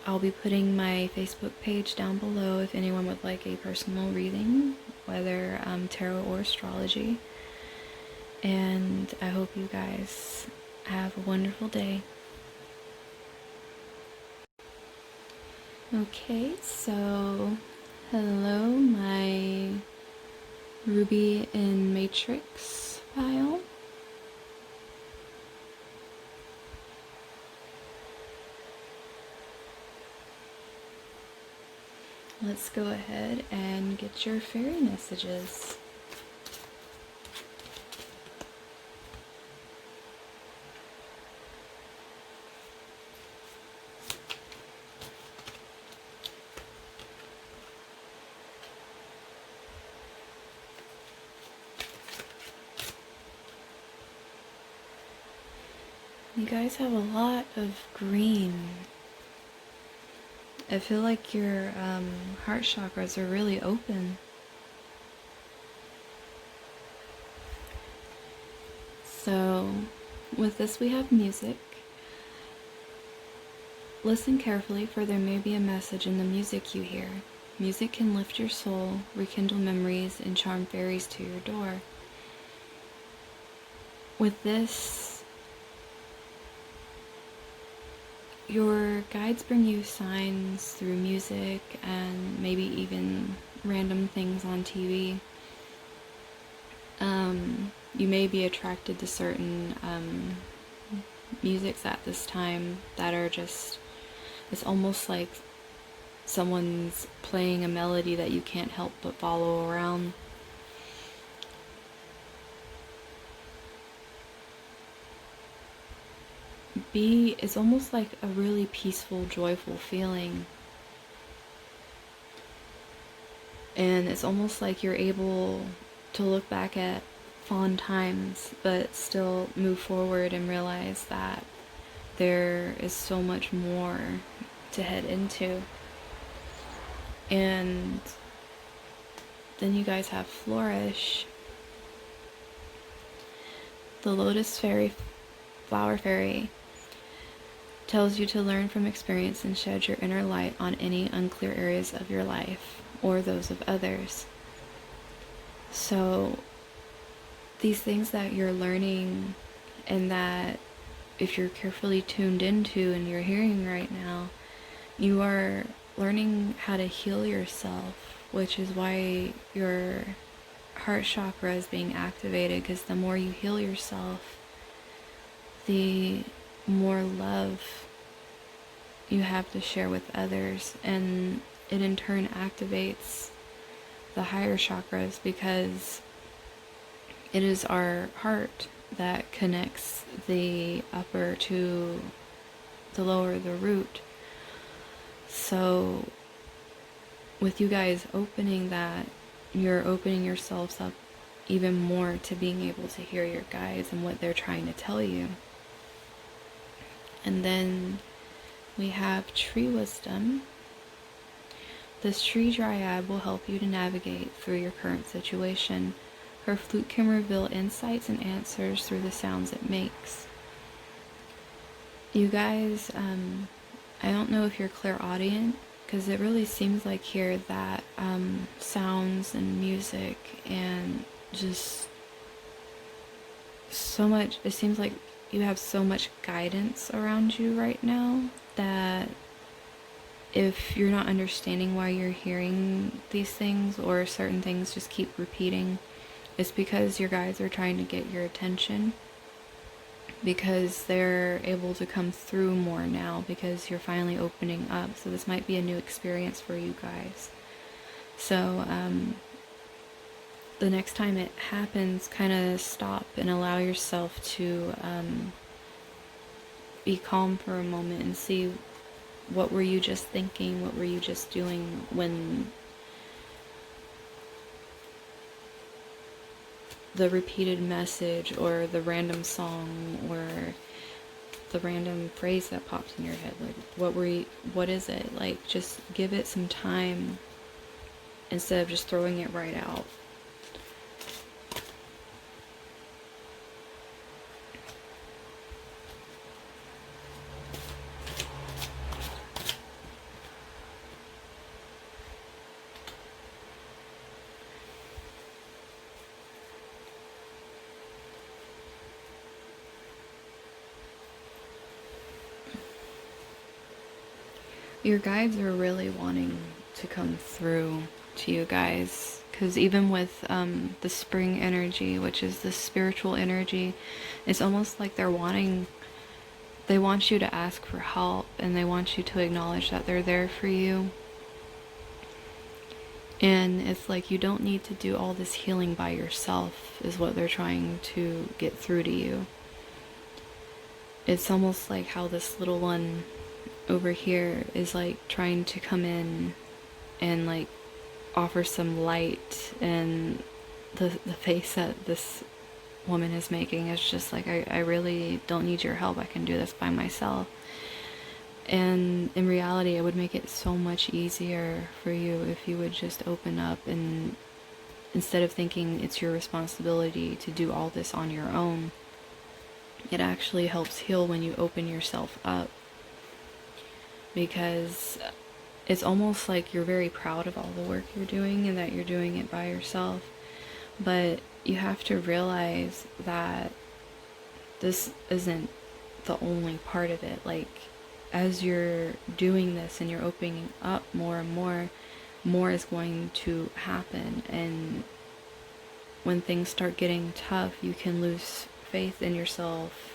I'll be putting my Facebook page down below if anyone would like a personal reading, whether tarot or astrology. And I hope you guys have a wonderful day. Okay, so hello, my Ruby in Matrix pile. Let's go ahead and get your fairy messages. You guys have a lot of green. I feel like your heart chakras are really open. So, with this we have music. Listen carefully, for there may be a message in the music you hear. Music can lift your soul, rekindle memories, and charm fairies to your door. With this, your guides bring you signs through music and maybe even random things on TV. You may be attracted to certain musics at this time that are just, it's almost like someone's playing a melody that you can't help but follow around. It's almost like a really peaceful, joyful feeling. And it's almost like you're able to look back at fond times, but still move forward and realize that there is so much more to head into. And then you guys have Flourish. The Lotus Fairy, Flower Fairy, tells you to learn from experience and shed your inner light on any unclear areas of your life or those of others. So these things that you're learning, and that if you're carefully tuned into and you're hearing right now, you are learning how to heal yourself, which is why your heart chakra is being activated, because the more you heal yourself, the more love you have to share with others, and it in turn activates the higher chakras, because it is our heart that connects the upper to the lower, the root. So with you guys opening that, you're opening yourselves up even more to being able to hear your guides and what they're trying to tell you. And then we have Tree Wisdom. This tree dryad will help you to navigate through your current situation. Her flute can reveal insights and answers through the sounds it makes. You guys, I don't know if you're clairaudient, because it really seems like here that sounds and music and just so much, it seems like you have so much guidance around you right now that if you're not understanding why you're hearing these things, or certain things just keep repeating, it's because your guides are trying to get your attention, because they're able to come through more now because you're finally opening up. So this might be a new experience for you guys. So the next time it happens, kind of stop and allow yourself to be calm for a moment and see, what were you just thinking, what were you just doing when the repeated message or the random song or the random phrase that popped in your head, like what is it? Like, just give it some time instead of just throwing it right out. Your guides are really wanting to come through to you guys, because even with the spring energy, which is the spiritual energy, it's almost like they want you to ask for help, and they want you to acknowledge that they're there for you. And it's like you don't need to do all this healing by yourself, is what they're trying to get through to you. It's almost like how this little one over here is like trying to come in and like offer some light, and the face that this woman is making is just like, I really don't need your help, I can do this by myself. And in reality, it would make it so much easier for you if you would just open up, and instead of thinking it's your responsibility to do all this on your own, it actually helps heal when you open yourself up. Because it's almost like you're very proud of all the work you're doing and that you're doing it by yourself. But you have to realize that this isn't the only part of it. Like, as you're doing this and you're opening up more and more is going to happen. And when things start getting tough, you can lose faith in yourself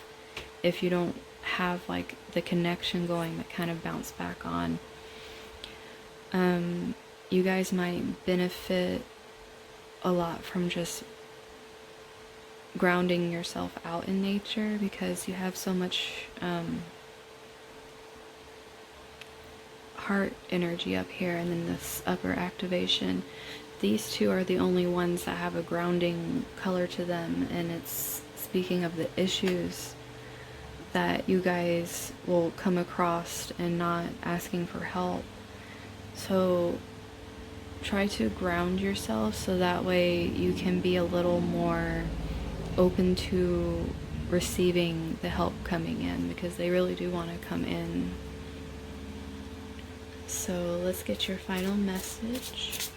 if you don't have like the connection going that kind of bounce back on. You guys might benefit a lot from just grounding yourself out in nature, because you have so much heart energy up here, and then this upper activation. These two are the only ones that have a grounding color to them, and it's speaking of the issues that you guys will come across and not asking for help. So try to ground yourself so that way you can be a little more open to receiving the help coming in, because they really do want to come in. So let's get your final message.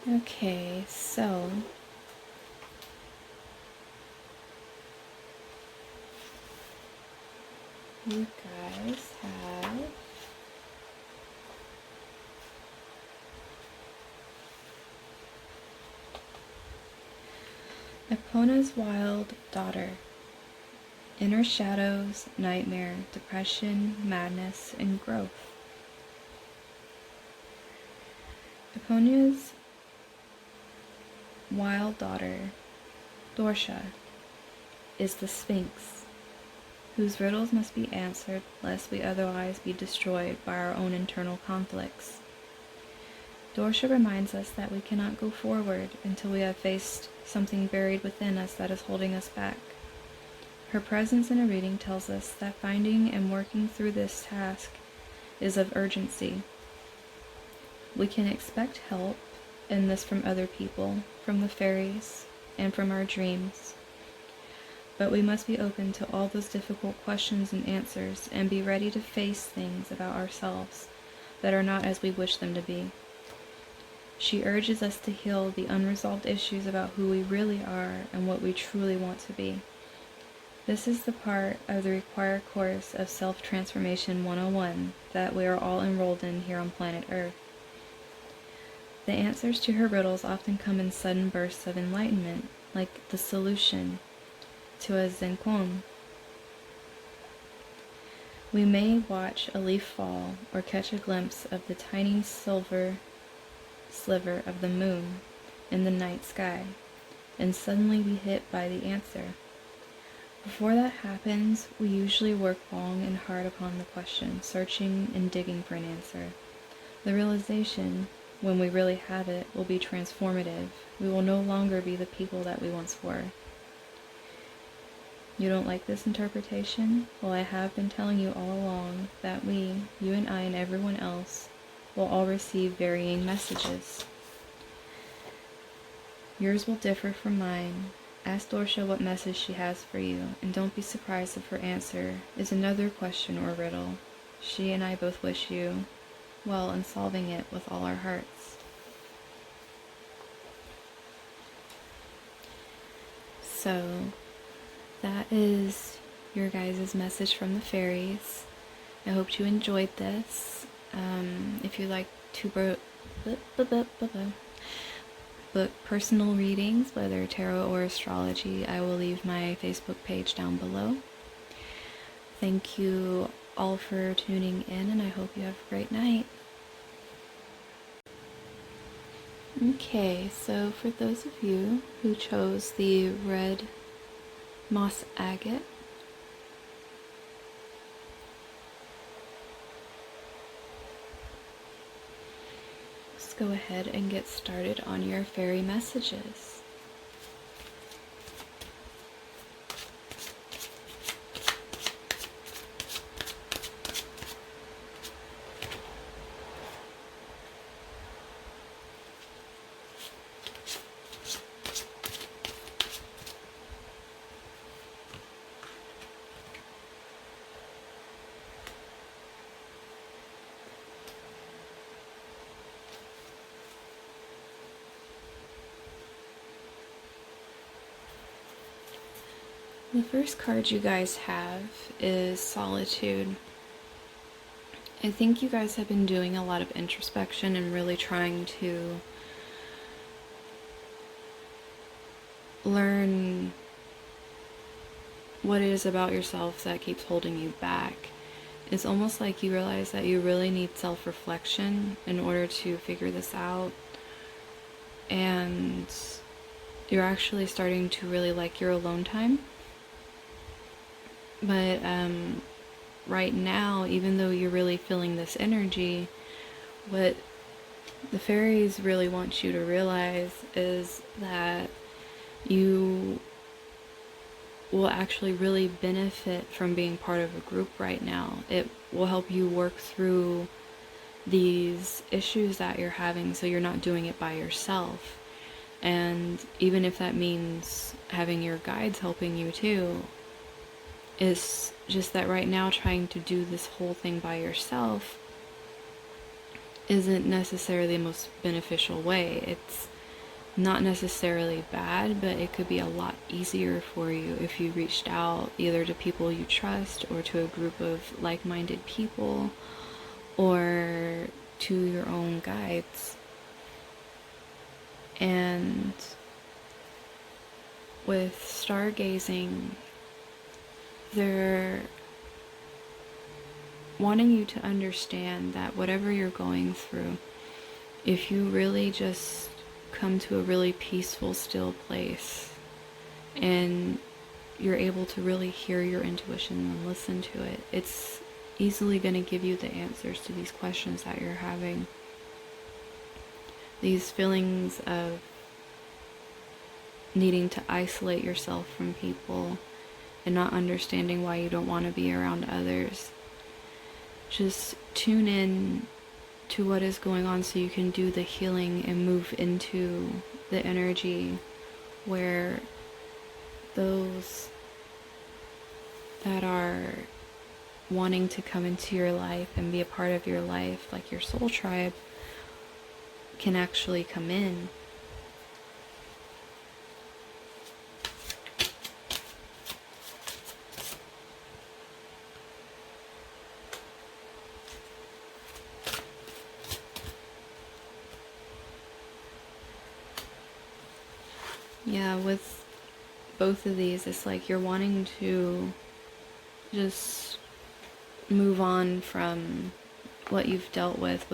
Okay, so you guys have Epona's wild daughter. Inner shadows, nightmare, depression, madness, and growth. Epona's wild daughter, Dorsha, is the Sphinx, whose riddles must be answered lest we otherwise be destroyed by our own internal conflicts. Dorsha reminds us that we cannot go forward until we have faced something buried within us that is holding us back. Her presence in a reading tells us that finding and working through this task is of urgency. We can expect help in this from other people, from the fairies, and from our dreams. But we must be open to all those difficult questions and answers and be ready to face things about ourselves that are not as we wish them to be. She urges us to heal the unresolved issues about who we really are and what we truly want to be. This is the part of the required course of Self-Transformation 101 that we are all enrolled in here on planet Earth. The answers to her riddles often come in sudden bursts of enlightenment, like the solution to a Zencon. We may watch a leaf fall or catch a glimpse of the tiny silver sliver of the moon in the night sky, and suddenly be hit by the answer. Before that happens, we usually work long and hard upon the question, searching and digging for an answer. The realization, when we really have it, will be transformative. We will no longer be the people that we once were. You don't like this interpretation? Well, I have been telling you all along that we, you and I and everyone else, will all receive varying messages. Yours will differ from mine. Ask Dorsha what message she has for you, and don't be surprised if her answer is another question or riddle. She and I both wish you well in solving it with all our hearts. So, that is your guys' message from the fairies. I hope you enjoyed this. If you'd like to book personal readings, whether tarot or astrology, I will leave my Facebook page down below. Thank you all for tuning in, and I hope you have a great night. Okay, so for those of you who chose the red Moss Agate, let's go ahead and get started on your fairy messages. The first card you guys have is Solitude. I think you guys have been doing a lot of introspection and really trying to learn what it is about yourself that keeps holding you back. It's almost like you realize that you really need self-reflection in order to figure this out. and you're actually starting to really like your alone time. But right now, even though you're really feeling this energy, what the fairies really want you to realize is that you will actually really benefit from being part of a group right now. It will help you work through these issues that you're having so you're not doing it by yourself. And even if that means having your guides helping you too, it's just that right now trying to do this whole thing by yourself isn't necessarily the most beneficial way. It's not necessarily bad, but it could be a lot easier for you if you reached out either to people you trust or to a group of like-minded people or to your own guides. And with stargazing, they're wanting you to understand that whatever you're going through, if you really just come to a really peaceful, still place and you're able to really hear your intuition and listen to it, it's easily going to give you the answers to these questions that you're having. These feelings of needing to isolate yourself from people and not understanding why you don't want to be around others. Just tune in to what is going on so you can do the healing and move into the energy where those that are wanting to come into your life and be a part of your life, like your soul tribe, can actually come in. Yeah, with both of these, it's like you're wanting to just move on from what you've dealt with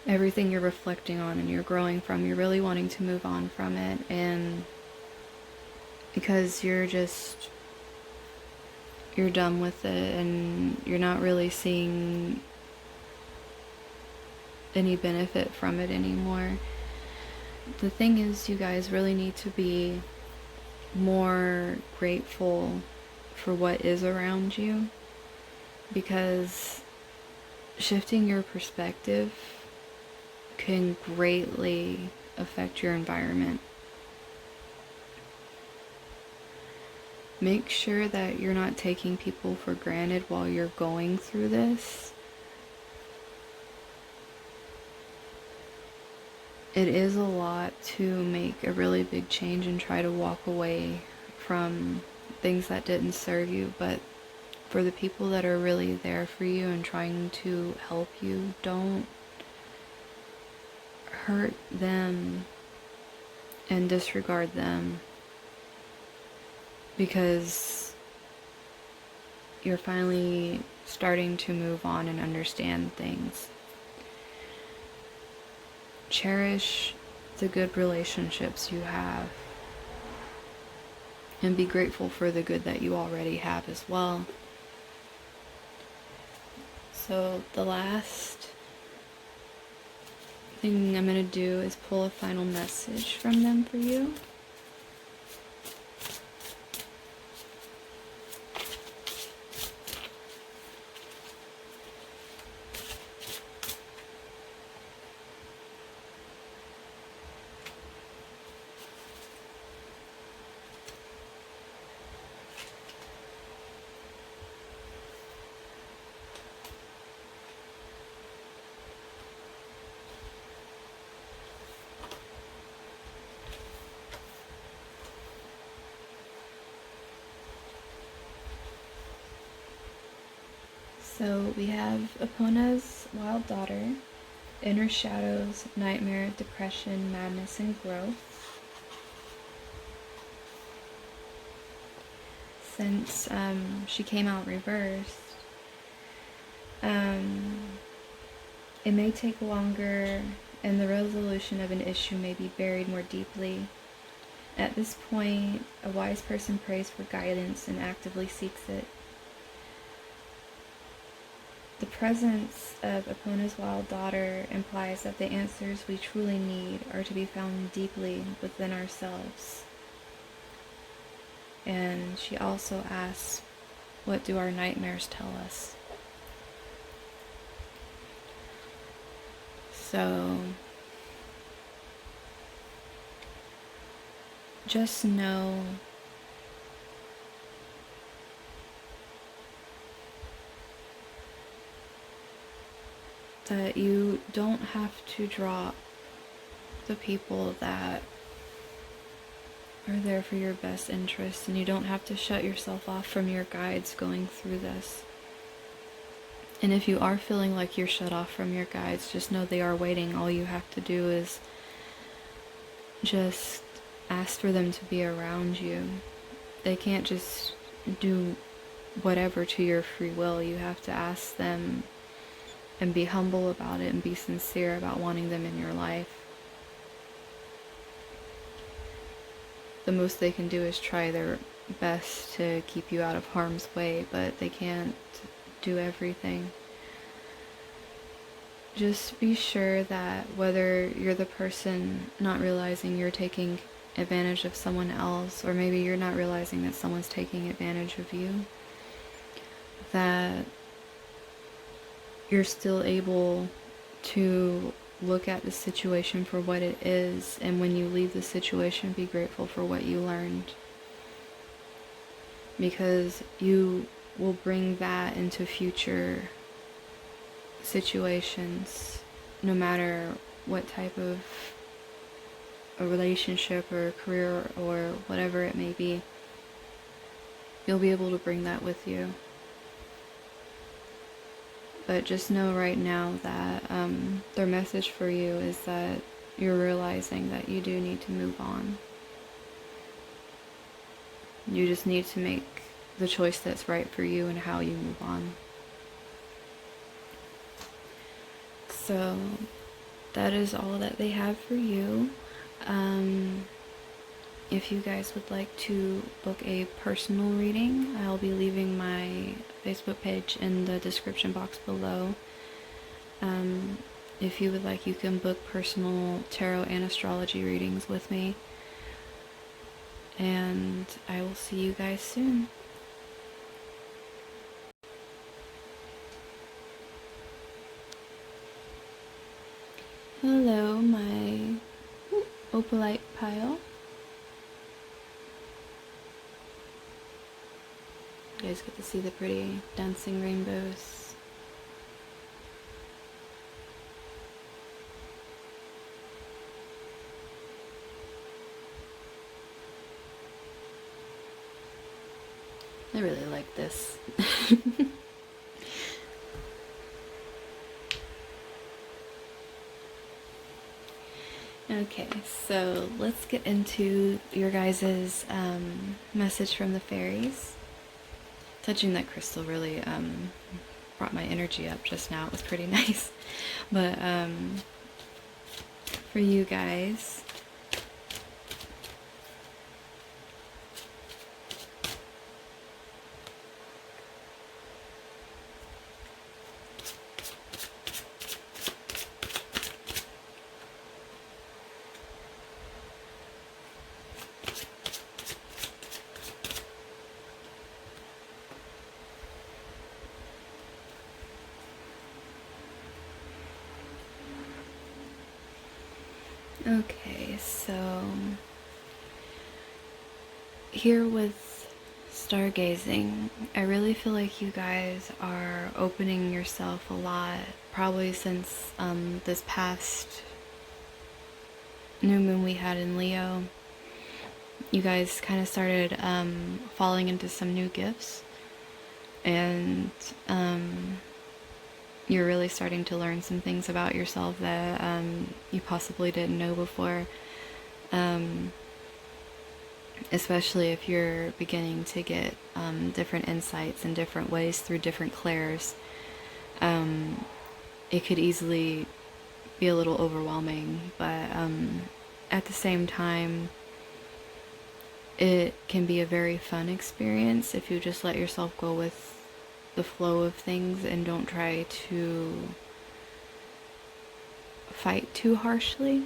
everything you're reflecting on and you're growing from. You're really wanting to move on from it, and because you're done with it and you're not really seeing any benefit from it anymore. The thing is, you guys really need to be more grateful for what is around you, because shifting your perspective can greatly affect your environment. Make sure that you're not taking people for granted while you're going through this. It is a lot to make a really big change and try to walk away from things that didn't serve you, but for the people that are really there for you and trying to help you, don't hurt them and disregard them, because you're finally starting to move on and understand things. Cherish the good relationships you have and be grateful for the good that you already have as well. So the last thing I'm going to do is pull a final message from them for you. So we have Epona's wild daughter, inner shadows, nightmare, depression, madness, and growth. Since she came out reversed, it may take longer and the resolution of an issue may be buried more deeply. At this point, a wise person prays for guidance and actively seeks it. The presence of Epona's wild daughter implies that the answers we truly need are to be found deeply within ourselves. And she also asks, what do our nightmares tell us? So just know that you don't have to drop the people that are there for your best interest, and you don't have to shut yourself off from your guides going through this. And if you are feeling like you're shut off from your guides, just know they are waiting. All you have to do is just ask for them to be around you. They can't just do whatever to your free will. You have to ask them and be humble about it and be sincere about wanting them in your life. The most they can do is try their best to keep you out of harm's way, but they can't do everything. Just be sure that whether you're the person not realizing you're taking advantage of someone else, or maybe you're not realizing that someone's taking advantage of you, that you're still able to look at the situation for what it is, and when you leave the situation, be grateful for what you learned, because you will bring that into future situations, no matter what type of a relationship or a career or whatever it may be. You'll be able to bring that with you. But just know right now that their message for you is that you're realizing that you do need to move on. You just need to make the choice that's right for you and how you move on. So that is all that they have for you. If you guys would like to book a personal reading, I'll be leaving my Facebook page in the description box below. If you would like, you can book personal tarot and astrology readings with me. And I will see you guys soon. Hello, my Opalite pile. You guys get to see the pretty dancing rainbows. I really like this. Okay, so let's get into your guys' message from the fairies. Touching that crystal really brought my energy up just now. It was pretty nice. But for you guys, okay, so here with stargazing, I really feel like you guys are opening yourself a lot, probably since this past new moon we had in Leo. You guys kind of started falling into some new gifts, and you're really starting to learn some things about yourself that you possibly didn't know before, especially if you're beginning to get different insights in different ways through different clairs. It could easily be a little overwhelming, but at the same time, it can be a very fun experience if you just let yourself go with the flow of things and don't try to fight too harshly.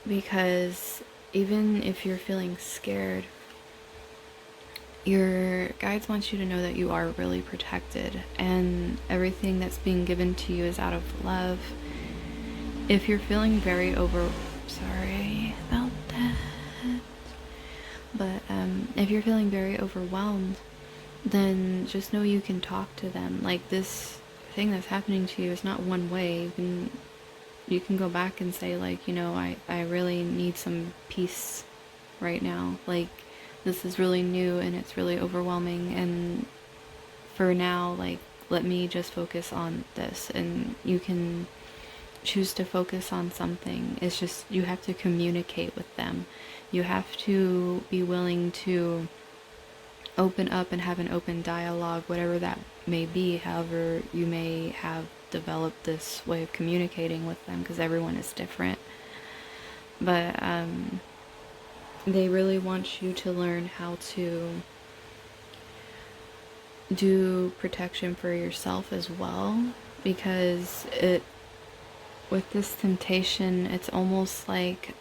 Because even if you're feeling scared, your guides want you to know that you are really protected and everything that's being given to you is out of love. If you're feeling very sorry about that, but if you're feeling very overwhelmed, then just know you can talk to them. Like, this thing that's happening to you is not one way. You can go back and say, like, I really need some peace right now. Like, this is really new and it's really overwhelming, and for now, like, let me just focus on this. And you can choose to focus on something. It's just, you have to communicate with them. You have to be willing to open up and have an open dialogue, whatever that may be, however you may have developed this way of communicating with them, because everyone is different. But they really want you to learn how to do protection for yourself as well, because with this temptation, it's almost like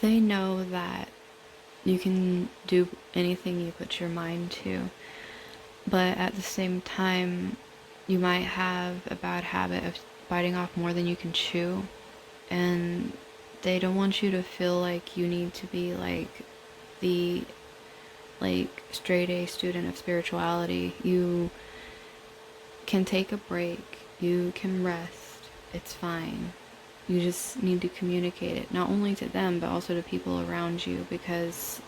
they know that you can do anything you put your mind to, but at the same time, you might have a bad habit of biting off more than you can chew, and they don't want you to feel like you need to be like the straight A student of spirituality. You can take a break, you can rest, it's fine. You just need to communicate it, not only to them, but also to people around you, because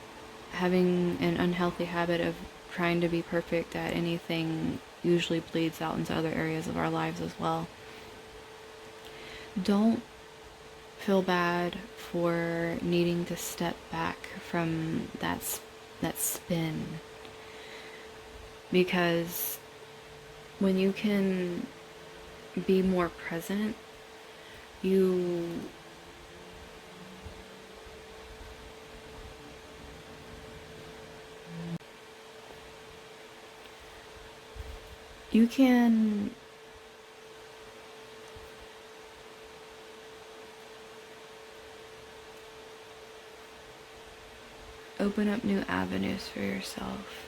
having an unhealthy habit of trying to be perfect at anything usually bleeds out into other areas of our lives as well. Don't feel bad for needing to step back from that spin, because when you can be more present, you can open up new avenues for yourself.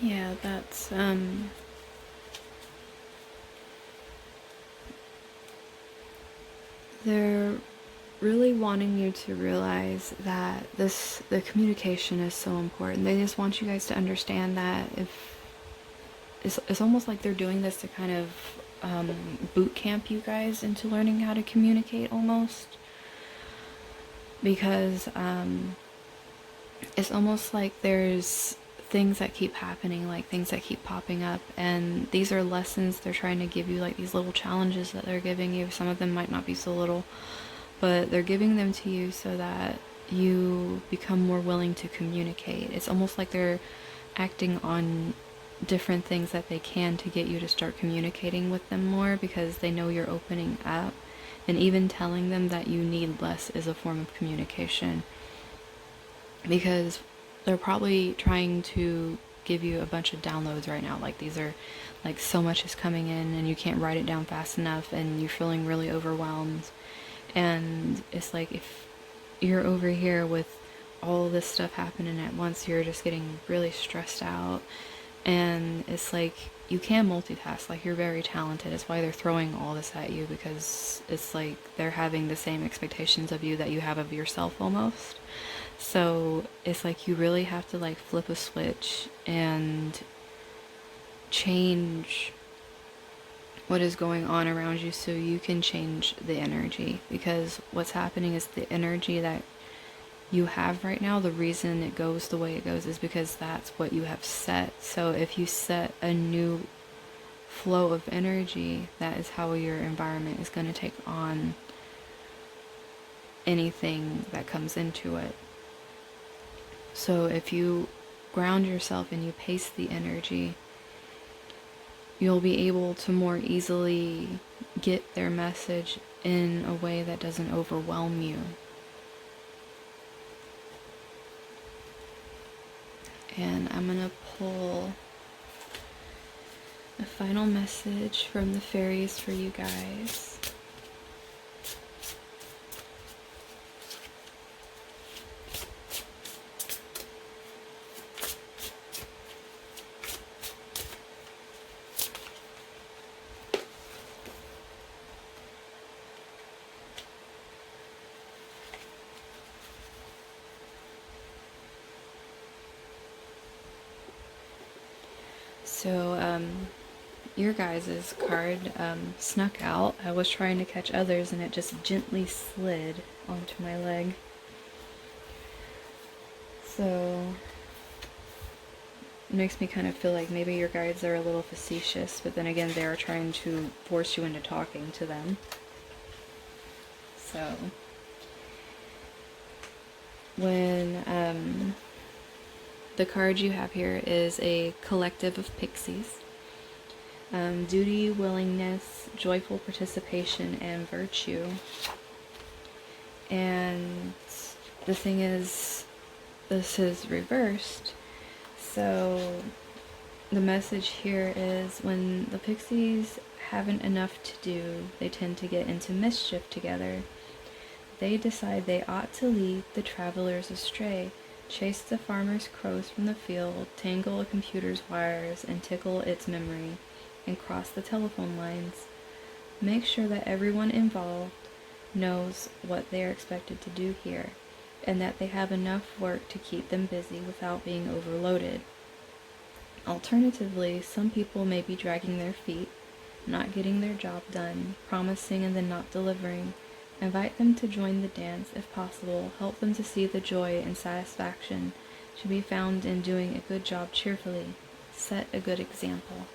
Yeah, that's they're really wanting you to realize that the communication is so important. They just want you guys to understand that if it's almost like they're doing this to kind of boot camp you guys into learning how to communicate almost, because it's almost like there's things that keep happening, like things that keep popping up, and these are lessons they're trying to give you, like these little challenges that they're giving you. Some of them might not be so little, but they're giving them to you so that you become more willing to communicate. It's almost like they're acting on different things that they can to get you to start communicating with them more, because they know you're opening up, and even telling them that you need less is a form of communication, because they're probably trying to give you a bunch of downloads right now. Like, these are like, so much is coming in and you can't write it down fast enough, and you're feeling really overwhelmed. And it's like, if you're over here with all this stuff happening at once, you're just getting really stressed out. And it's like, you can multitask, like, you're very talented. It's why they're throwing all this at you, because it's like they're having the same expectations of you that you have of yourself almost. So it's like you really have to like flip a switch and change what is going on around you so you can change the energy, because what's happening is the energy that you have right now, the reason it goes the way it goes is because that's what you have set. So if you set a new flow of energy, that is how your environment is going to take on anything that comes into it. So if you ground yourself and you pace the energy, you'll be able to more easily get their message in a way that doesn't overwhelm you. And I'm going to pull a final message from the fairies for you guys. So, your guys' card snuck out. I was trying to catch others and it just gently slid onto my leg. So, it makes me kind of feel like maybe your guides are a little facetious, but then again, they're trying to force you into talking to them. So, when the card you have here is a collective of pixies. Duty, willingness, joyful participation, and virtue. And the thing is, this is reversed. So the message here is when the pixies haven't enough to do, they tend to get into mischief together. They decide they ought to lead the travelers astray, chase the farmer's crows from the field, tangle a computer's wires, and tickle its memory, and cross the telephone lines. Make sure that everyone involved knows what they are expected to do here, and that they have enough work to keep them busy without being overloaded. Alternatively, some people may be dragging their feet, not getting their job done, promising and then not delivering. Invite them to join the dance if possible. Help them to see the joy and satisfaction to be found in doing a good job cheerfully. Set a good example.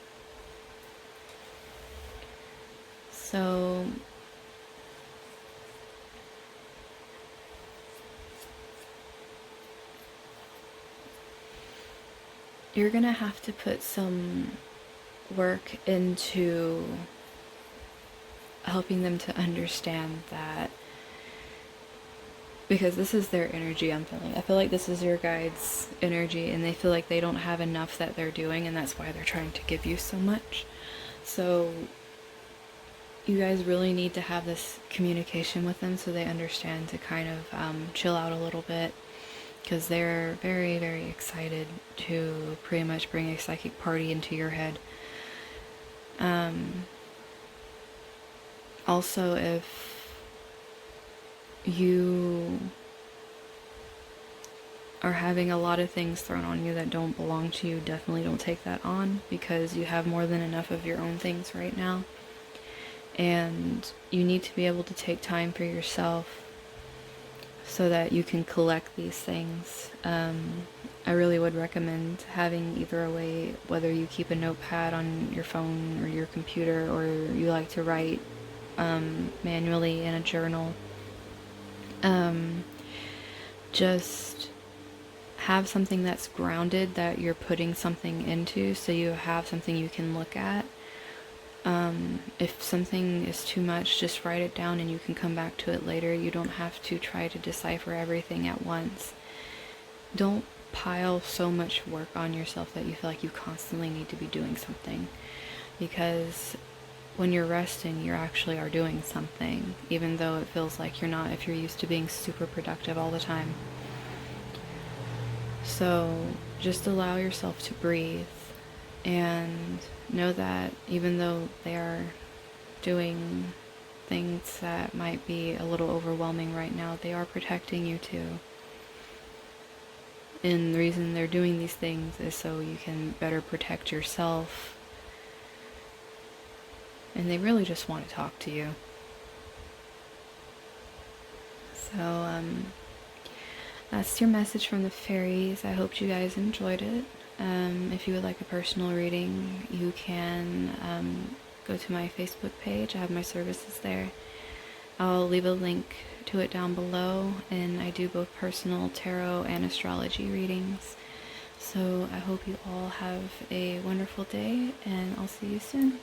So, you're gonna have to put some work into helping them to understand that, because this is their energy I'm feeling. I feel like this is your guide's energy, and they feel like they don't have enough that they're doing, and that's why they're trying to give you so much. So you guys really need to have this communication with them so they understand to kind of chill out a little bit, because they're very, very excited to pretty much bring a psychic party into your head. Also, if you are having a lot of things thrown on you that don't belong to you, definitely don't take that on, because you have more than enough of your own things right now. And you need to be able to take time for yourself so that you can collect these things. I really would recommend having either a way, whether you keep a notepad on your phone or your computer, or you like to write manually in a journal. Just have something that's grounded, that you're putting something into, so you have something you can look at. If something is too much, just write it down and you can come back to it later. You don't have to try to decipher everything at once. Don't pile so much work on yourself that you feel like you constantly need to be doing something, because when you're resting, you actually are doing something, even though it feels like you're not, if you're used to being super productive all the time. So just allow yourself to breathe and know that even though they are doing things that might be a little overwhelming right now, they are protecting you too. And the reason they're doing these things is so you can better protect yourself. And they really just want to talk to you. So, That's your message from the fairies. I hope you guys enjoyed it. If you would like a personal reading, you can go to my Facebook page. I have my services there. I'll leave a link to it down below, and I do both personal tarot and astrology readings. So I hope you all have a wonderful day, and I'll see you soon.